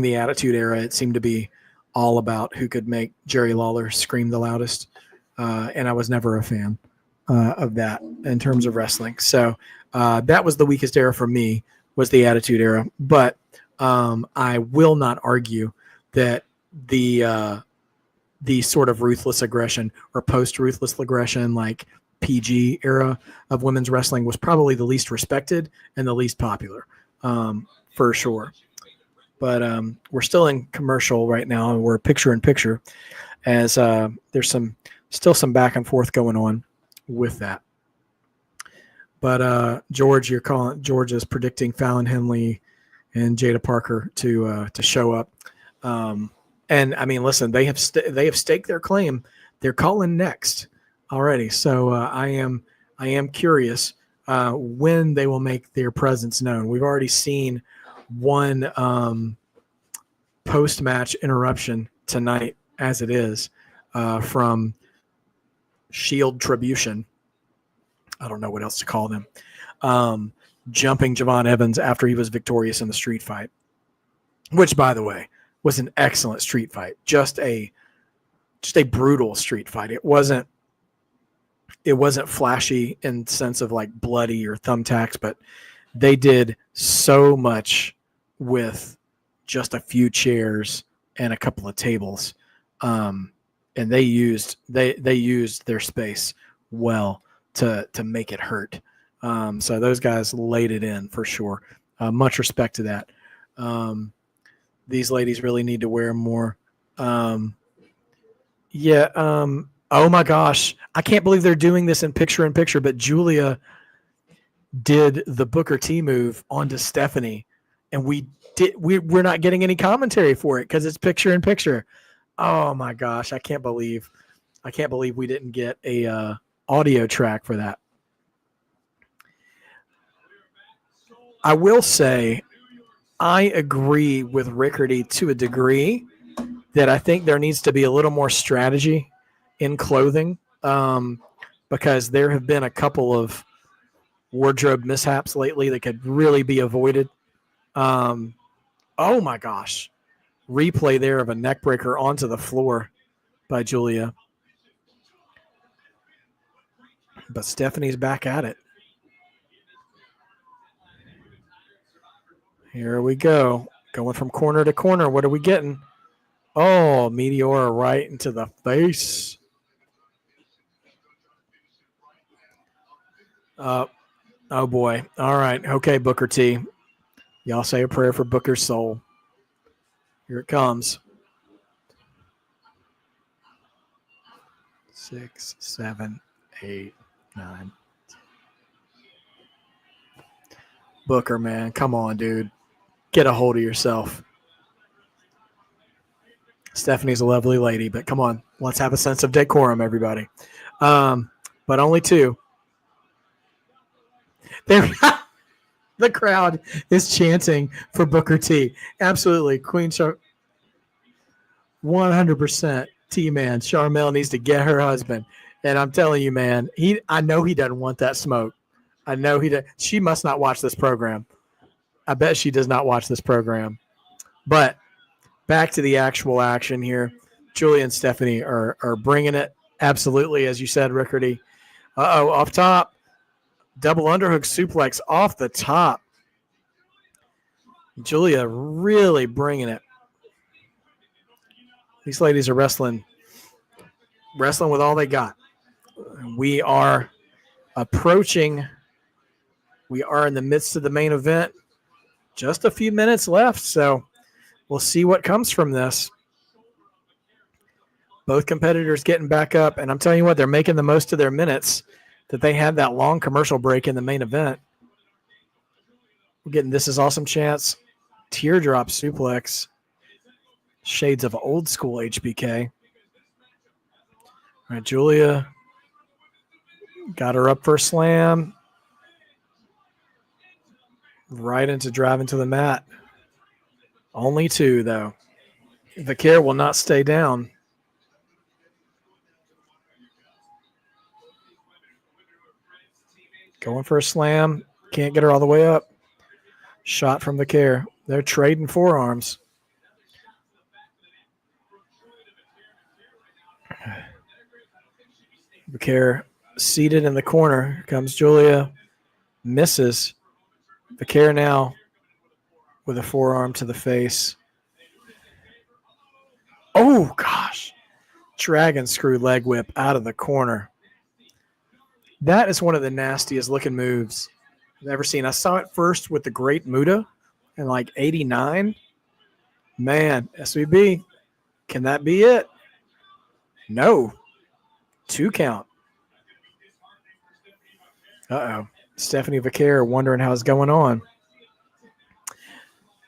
the Attitude Era, it seemed to be all about who could make Jerry Lawler scream the loudest. And I was never a fan of that in terms of wrestling. So that was the weakest era for me, was the Attitude Era. But I will not argue that the sort of Ruthless Aggression or post-Ruthless Aggression, like PG era of women's wrestling, was probably the least respected and the least popular, for sure. But we're still in commercial right now, and we're picture in picture, as there's still some back and forth going on with that. But George is predicting Fallon Henley and Jada Parker to show up. And I mean, listen, they have staked their claim. They're calling next already. So I am curious when they will make their presence known. We've already seen one post-match interruption tonight, as it is, from Shield Tribution. I don't know what else to call them. Jumping Javon Evans after he was victorious in the street fight, which, by the way, was an excellent street fight. Just a brutal street fight. It wasn't flashy in the sense of like bloody or thumbtacks, but they did so much with just a few chairs and a couple of tables. And they used their space well to make it hurt. So those guys laid it in for sure. Much respect to that. These ladies really need to wear more. Oh my gosh. I can't believe they're doing this in picture, but Julia did the Booker T move onto Stephanie, and we're not getting any commentary for it because it's picture in picture. Oh my gosh. I can't believe we didn't get a audio track for that. I will say I agree with Rickardy to a degree that I think there needs to be a little more strategy in clothing, because there have been a couple of wardrobe mishaps lately that could really be avoided. Oh my gosh. Replay there of a neck breaker onto the floor by Julia. But Stephanie's back at it. Here we go. Going from corner to corner. What are we getting? Oh, Meteora right into the face. Oh, boy. All right. Okay, Booker T. Y'all say a prayer for Booker's soul. Here it comes. 6, 7, 8, 9. Booker, man. Come on, dude. Get a hold of yourself. Stephanie's a lovely lady, but come on. Let's have a sense of decorum, everybody. But only 2. There, the crowd is chanting for Booker T. Absolutely. Queen 100% T-Man. Charmel needs to get her husband. And I'm telling you, man, I know he doesn't want that smoke. I know he does. She must not watch this program. I bet she does not watch this program. But back to the actual action here. Julia and Stephanie are bringing it. Absolutely, as you said, Rickardy. Off top. Double underhook suplex off the top. Julia really bringing it. These ladies are wrestling with all they got. We are approaching. We are in the midst of the main event. Just a few minutes left, so we'll see what comes from this. Both competitors getting back up, and I'm telling you what, they're making the most of their minutes that they had that long commercial break in the main event. We're getting This Is Awesome chance, teardrop suplex, shades of old school HBK. All right, Julia got her up for a slam. Right into driving to the mat. Only two, though. Vaquer will not stay down. Going for a slam. Can't get her all the way up. Shot from Vaquer. They're trading forearms. Vaquer seated in the corner. Here comes Julia. Misses. Vaquer now with a forearm to the face. Oh, gosh. Dragon screw leg whip out of the corner. That is one of the nastiest looking moves I've ever seen. I saw it first with the Great Muta in like 89. Man, SVB, can that be it? No. 2 count. Uh-oh. Stephanie Vaquer wondering how it's going on.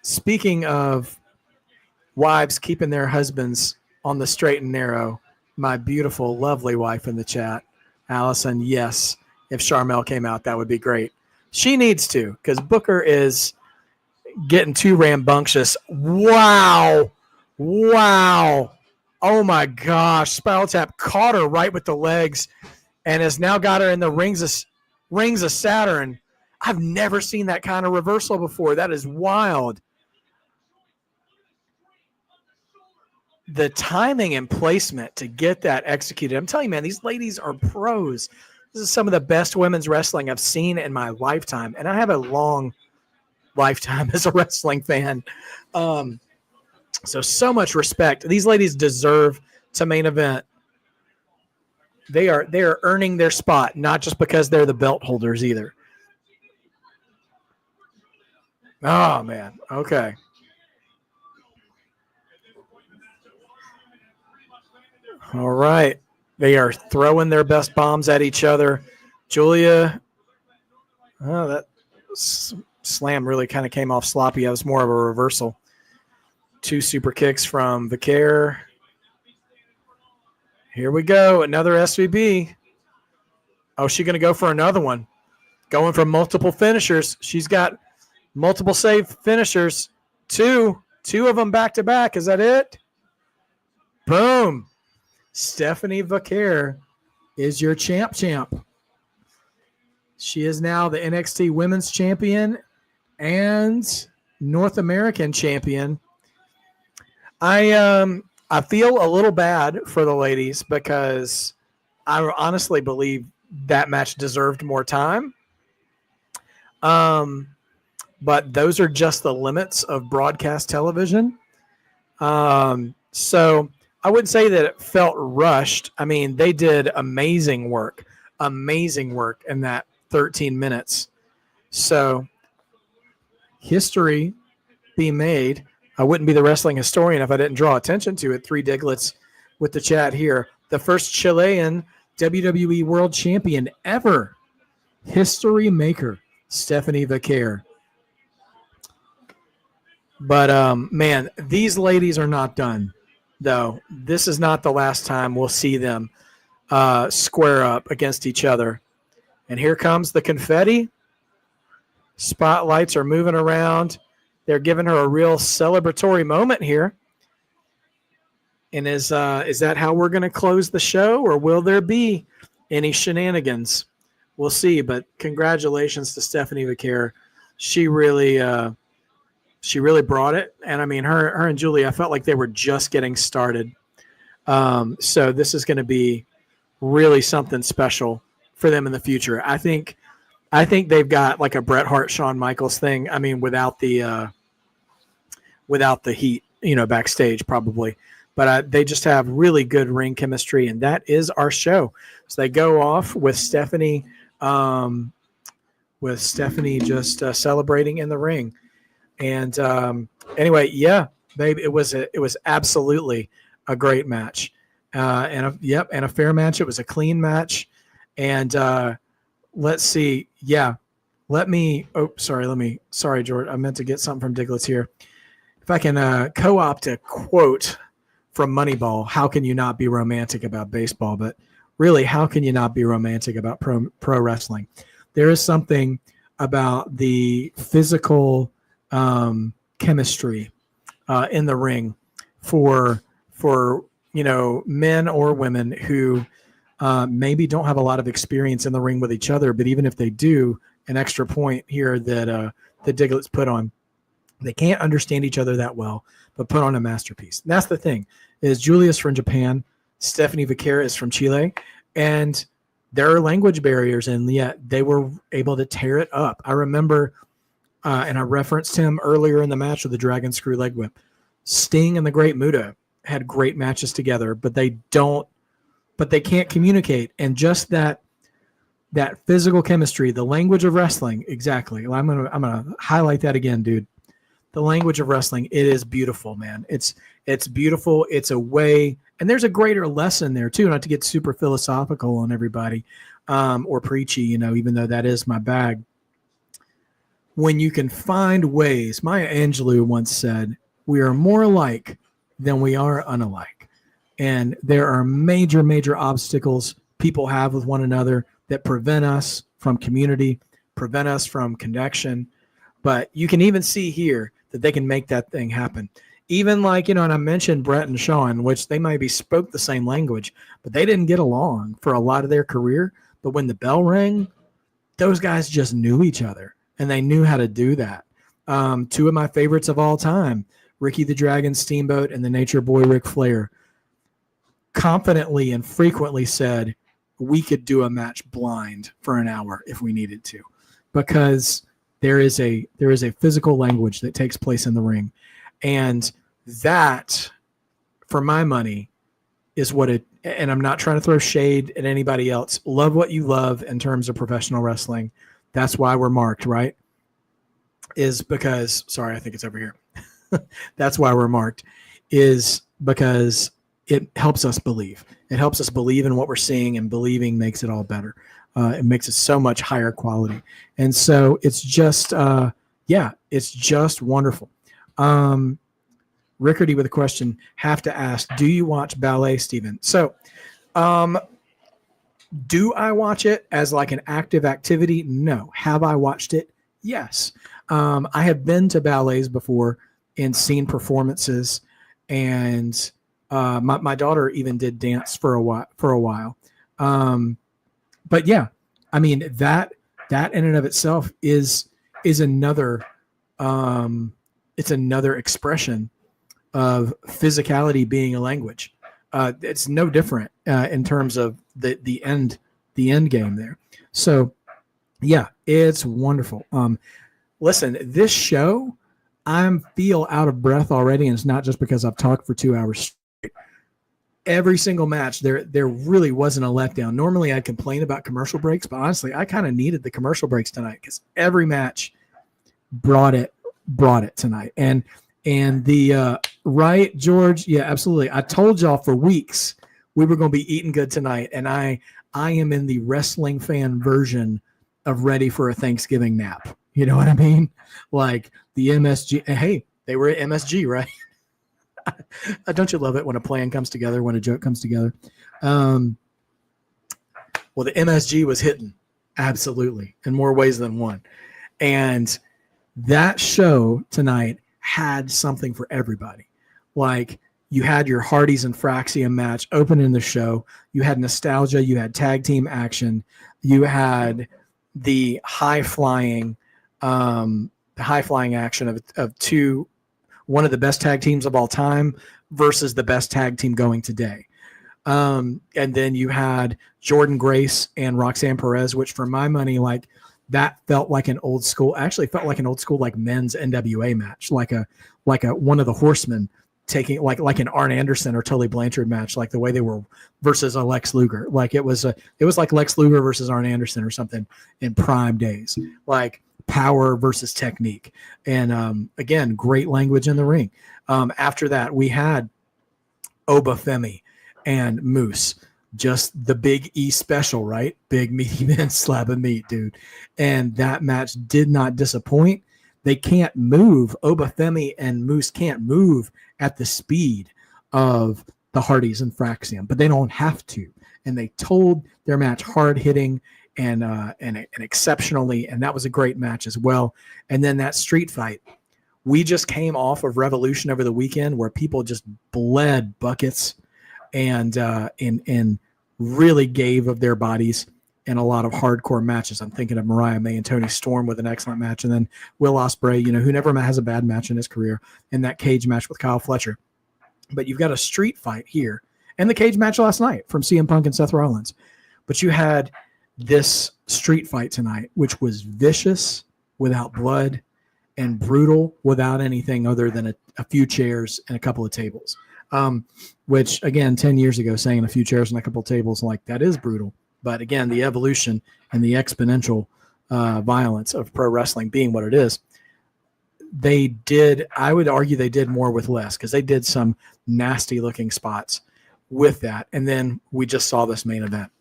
Speaking of wives keeping their husbands on the straight and narrow, my beautiful, lovely wife in the chat, Allison, yes, if Charmel came out, that would be great. She needs to, because Booker is getting too rambunctious. Wow. Oh, my gosh. Spiral tap caught her right with the legs and has now got her in the rings of Saturn. I've never seen that kind of reversal before. That is wild. The timing and placement to get that executed. I'm telling you, man, these ladies are pros. This is some of the best women's wrestling I've seen in my lifetime. And I have a long lifetime as a wrestling fan. So much respect. These ladies deserve to main event. They are earning their spot, not just because they're the belt holders either. Oh, man. Okay. All right. They are throwing their best bombs at each other. Julia, that slam really kind of came off sloppy. That was more of a reversal. 2 super kicks from Vaquer. Here we go. Another SVB. Oh, she's going to go for another one. Going for multiple finishers. She's got multiple save finishers. Two of them back to back. Is that it? Boom. Stephanie Vaquer is your champ. She is now the NXT Women's Champion and North American Champion. I feel a little bad for the ladies because I honestly believe that match deserved more time. But those are just the limits of broadcast television. So I wouldn't say that it felt rushed. I mean, they did amazing work in that 13 minutes. So history be made. I wouldn't be the wrestling historian if I didn't draw attention to it. 3 Diglets with the chat here. The first Chilean WWE World Champion ever. History maker, Stephanie Vaquer. But, man, these ladies are not done, though. This is not the last time we'll see them square up against each other. And here comes the confetti. Spotlights are moving around. They're giving her a real celebratory moment here. And is that how we're going to close the show, or will there be any shenanigans? We'll see. But congratulations to Stephanie Vaquer. She really brought it. And I mean, her and Julie, I felt like they were just getting started. So this is going to be really something special for them in the future. I think I think they've got like a Bret Hart, Shawn Michaels thing. I mean, without the heat, backstage probably. But they just have really good ring chemistry, and that is our show. So they go off with Stephanie, just celebrating in the ring. And anyway, yeah, babe, it was absolutely a great match, and a fair match. It was a clean match, and let's see, yeah, sorry, George, I meant to get something from Diglets here. If I can co-opt a quote from Moneyball, how can you not be romantic about baseball? But really, how can you not be romantic about pro wrestling? There is something about the physical chemistry in the ring for men or women who maybe don't have a lot of experience in the ring with each other, but even if they do, an extra point here that Diglets put on. They can't understand each other that well, but put on a masterpiece. And that's the thing, is Julia's from Japan, Stephanie Vaquera is from Chile, and there are language barriers, and yet they were able to tear it up. I remember, and I referenced him earlier in the match with the Dragon Screw Leg Whip. Sting and the Great Muta had great matches together, but they can't communicate. And just that physical chemistry, the language of wrestling, exactly. I'm gonna highlight that again, dude. The language of wrestling, it is beautiful, man. It's beautiful. It's a way, and there's a greater lesson there too. Not to get super philosophical on everybody, or preachy, even though that is my bag. When you can find ways, Maya Angelou once said, "We are more alike than we are unalike," and there are major, major obstacles people have with one another that prevent us from community, prevent us from connection. But you can even see here that they can make that thing happen. Even like, and I mentioned Brett and Shawn, which they maybe spoke the same language, but they didn't get along for a lot of their career. But when the bell rang, those guys just knew each other, and they knew how to do that. Two of my favorites of all time, Ricky the Dragon Steamboat and the Nature Boy Ric Flair, confidently and frequently said, we could do a match blind for an hour if we needed to, because there is a physical language that takes place in the ring. And that, for my money, is what it, and I'm not trying to throw shade at anybody else. Love what you love in terms of professional wrestling. That's why we're marked, right? Is because, sorry, I think it's over here. That's why we're marked, is because it helps us believe. It helps us believe in what we're seeing, and believing makes it all better. It makes it so much higher quality. And so it's just, it's just wonderful. Rickardy with a question, have to ask, do you watch ballet, Stephen? So do I watch it as like an active activity? No. Have I watched it? Yes. I have been to ballets before and seen performances, and my daughter even did dance for a while. But yeah, I mean, that in and of itself is another, it's another expression of physicality being a language. It's no different in terms of the end game there. So yeah, it's wonderful. Listen, this show, I feel out of breath already, and it's not just because I've talked for 2 hours straight. Every single match, there really wasn't a letdown. Normally I'd complain about commercial breaks, but honestly, I kind of needed the commercial breaks tonight, because every match brought it tonight. And the right, George, yeah, absolutely. I told y'all for weeks we were going to be eating good tonight, and I am in the wrestling fan version of ready for a Thanksgiving nap. You know what I mean? Like the MSG. Hey, they were at MSG, right? Don't you love it when a plan comes together, when a joke comes together? Well, the MSG was hitting, absolutely, in more ways than one. And that show tonight had something for everybody. Like, you had your Hardys and Fraxium match opening the show. You had nostalgia. You had tag team action. You had the high flying action of one of the best tag teams of all time versus the best tag team going today. And then you had Jordan Grace and Roxanne Perez, which for my money, like, that felt like an old school, actually felt like an old school, like men's NWA match, like a one of the Horsemen taking like an Arn Anderson or Tully Blanchard match, like the way they were versus a Lex Luger. Like it was like Lex Luger versus Arn Anderson or something in prime days, like power versus technique. And again, great language in the ring. After that, we had Obafemi and Moose, just the Big E special, right? Big meaty men slab of meat, dude. And that match did not disappoint. They can't move. Obafemi and Moose can't move at the speed of the Hardys and Fraxium, but they don't have to. And they told their match hard hitting and exceptionally, and that was a great match as well. And then that street fight. We just came off of Revolution over the weekend where people just bled buckets and really gave of their bodies in a lot of hardcore matches. I'm thinking of Mariah May and Toni Storm with an excellent match, and then Will Ospreay, who never has a bad match in his career, in that cage match with Kyle Fletcher. But you've got a street fight here, and the cage match last night from CM Punk and Seth Rollins. But you had this street fight tonight, which was vicious without blood and brutal without anything other than a few chairs and a couple of tables. Which, again, 10 years ago, saying a few chairs and a couple of tables, like, that is brutal. But again, the evolution and the exponential violence of pro wrestling being what it is, I would argue they did more with less, because they did some nasty looking spots with that. And then we just saw this main event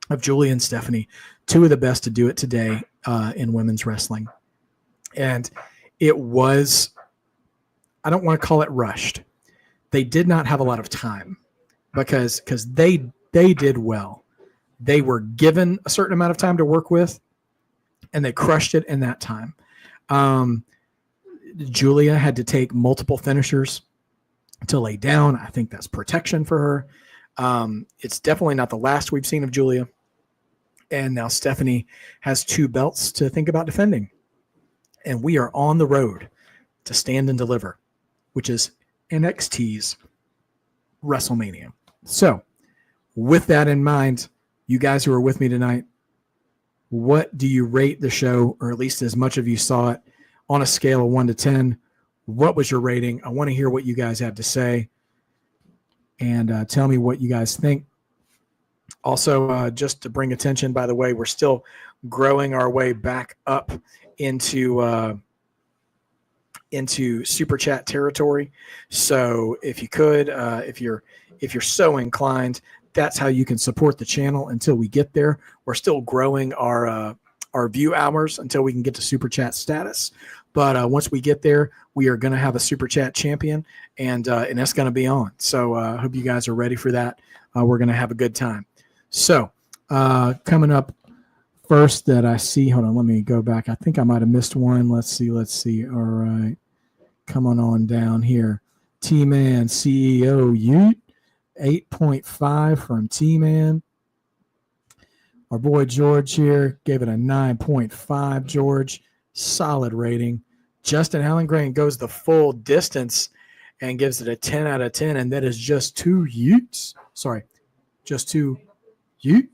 of Julia and Stephanie, two of the best to do it today in women's wrestling. And it was, I don't want to call it rushed. They did not have a lot of time because they did well. They were given a certain amount of time to work with, and they crushed it in that time. Julia had to take multiple finishers to lay down. I think that's protection for her. It's definitely not the last we've seen of Julia. And now Stephanie has 2 belts to think about defending. And we are on the road to Stand and Deliver, which is NXT's WrestleMania. So with that in mind, you guys who are with me tonight, what do you rate the show, or at least as much of you saw it, on a scale of 1 to 10? What was your rating? I want to hear what you guys have to say, and tell me what you guys think. Also, just to bring attention, by the way, we're still growing our way back up into super chat territory. So if you could, if you're so inclined, that's how you can support the channel until we get there. We're still growing our view hours until we can get to super chat status. But once we get there, we are going to have a super chat champion, and that's going to be on. So I hope you guys are ready for that. We're going to have a good time. So coming up first that I see, hold on, let me go back. I think I might have missed one. Let's see. All right. Coming on down here. T-Man CEO Ute, 8.5 from T-Man. Our boy George here gave it a 9.5. George, solid rating. Justin Hallengrain goes the full distance and gives it a 10 out of 10, and that is just 2 Utes. Sorry, just 2 Ute.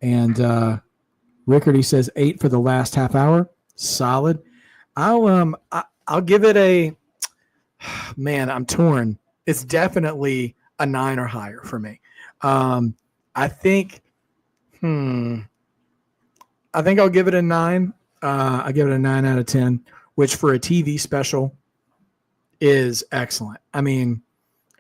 And Rickardy says 8 for the last half hour. Solid. I'll give it a, man, I'm torn. It's definitely a 9 or higher for me. I think I'll give it a 9. I give it a 9 out of 10, which for a TV special is excellent. I mean,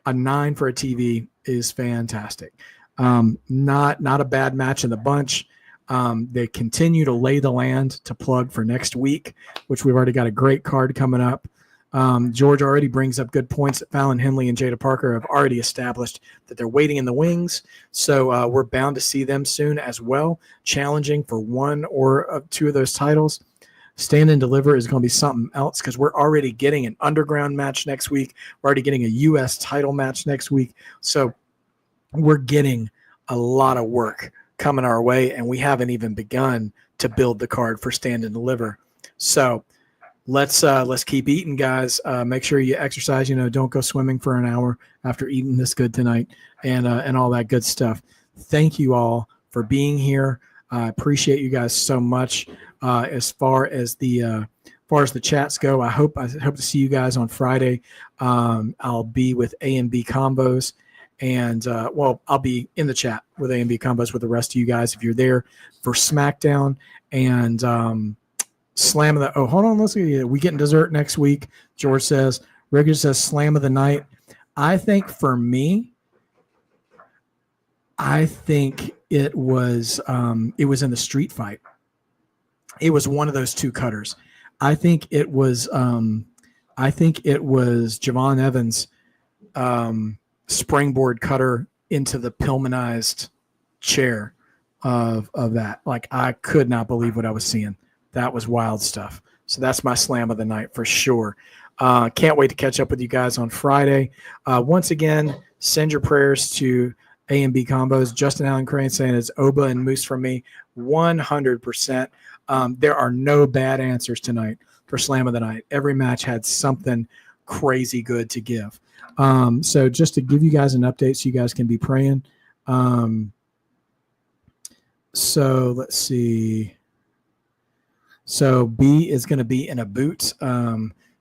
a 9 for a TV is fantastic. Not a bad match in the bunch. They continue to lay the land to plug for next week, which we've already got a great card coming up. George already brings up good points that Fallon Henley and Jada Parker have already established that they're waiting in the wings. So we're bound to see them soon as well, challenging for 1 or 2 of those titles. Stand and Deliver is going to be something else, because we're already getting an underground match next week. We're already getting a U.S. title match next week. So we're getting a lot of work coming our way, and we haven't even begun to build the card for Stand and Deliver. So let's keep eating, guys. Make sure you exercise. Don't go swimming for an hour after eating this good tonight, and all that good stuff. Thank you all for being here. I appreciate you guys so much. As far as the chats go, I hope to see you guys on Friday. I'll be with A and B combos, and I'll be in the chat with A and B combos with the rest of you guys if you're there for SmackDown and Slam of the. Oh, hold on, let's see. We getting dessert next week. George says. Rigger says Slam of the night. I think for me, I think it was in the street fight. It was one of those two cutters. I think it was Javon Evans' springboard cutter into the Pillmanized chair of that. Like, I could not believe what I was seeing. That was wild stuff. So that's my slam of the night for sure. Can't wait to catch up with you guys on Friday. Once again, send your prayers to A and B combos. Justin Allen Crane saying it's Oba and Moose from me. 100%. There are no bad answers tonight for Slam of the Night. Every match had something crazy good to give. So just to give you guys an update so you guys can be praying. So let's see. So B is going to be in a boot.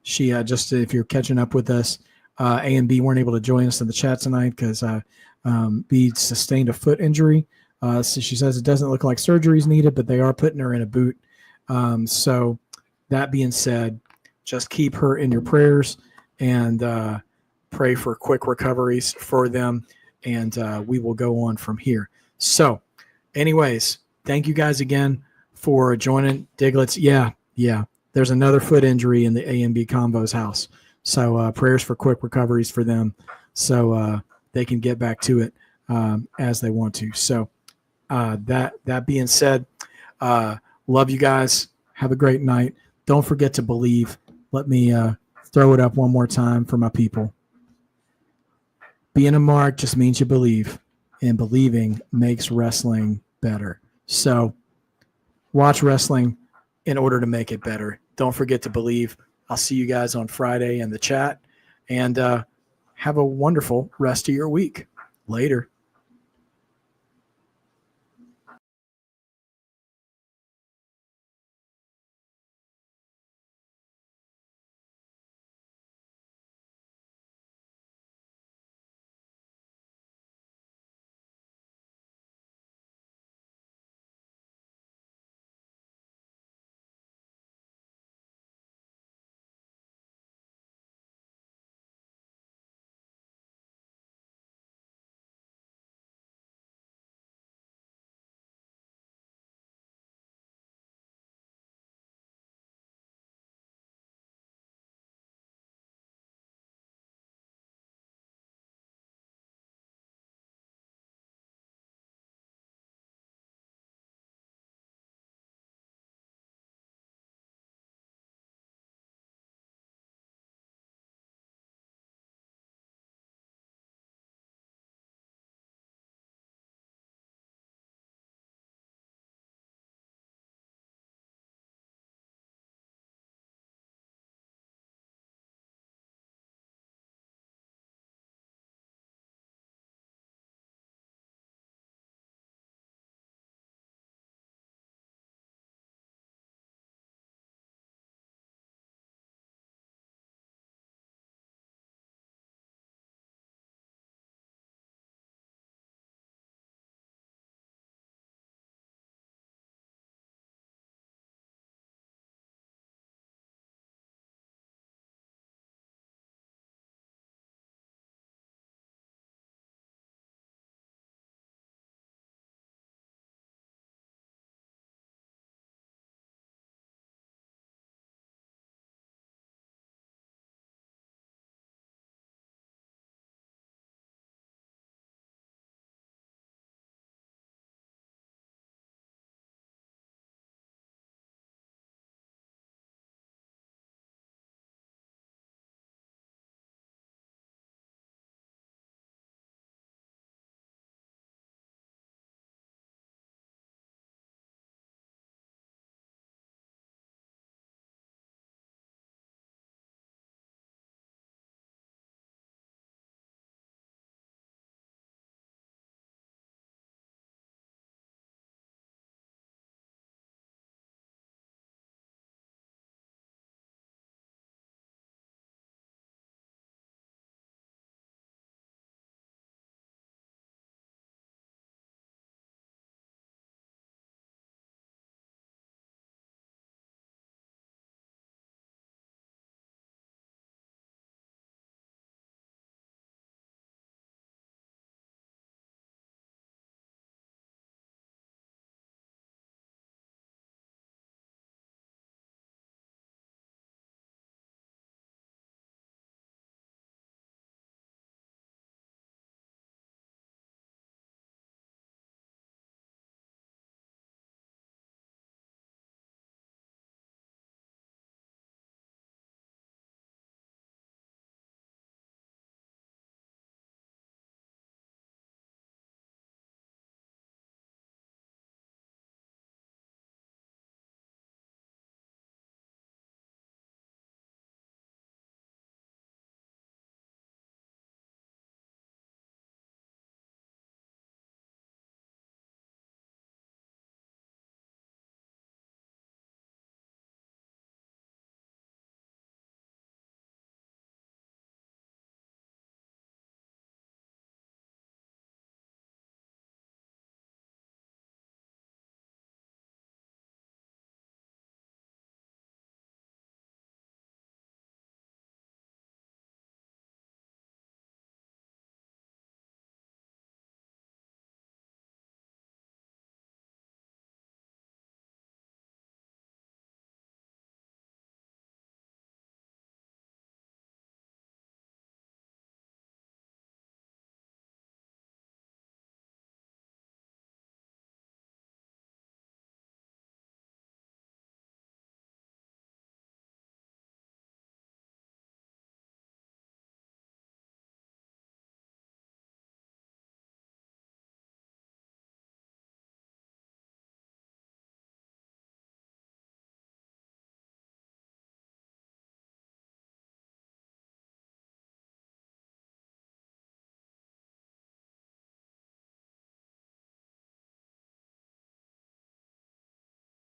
She just, if you're catching up with us, A and B weren't able to join us in the chat tonight because B sustained a foot injury. So she says it doesn't look like surgery is needed, but they are putting her in a boot. So that being said, just keep her in your prayers and pray for quick recoveries for them. And we will go on from here. So anyways, thank you guys again for joining. Diglets. Yeah. There's another foot injury in the A&B Combos house. So prayers for quick recoveries for them so they can get back to it as they want to. So that being said, love you guys. Have a great night. Don't forget to believe. Let me throw it up one more time for my people. Being a mark just means you believe, and believing makes wrestling better. So watch wrestling in order to make it better. Don't forget to believe. I'll see you guys on Friday in the chat, and have a wonderful rest of your week. Later.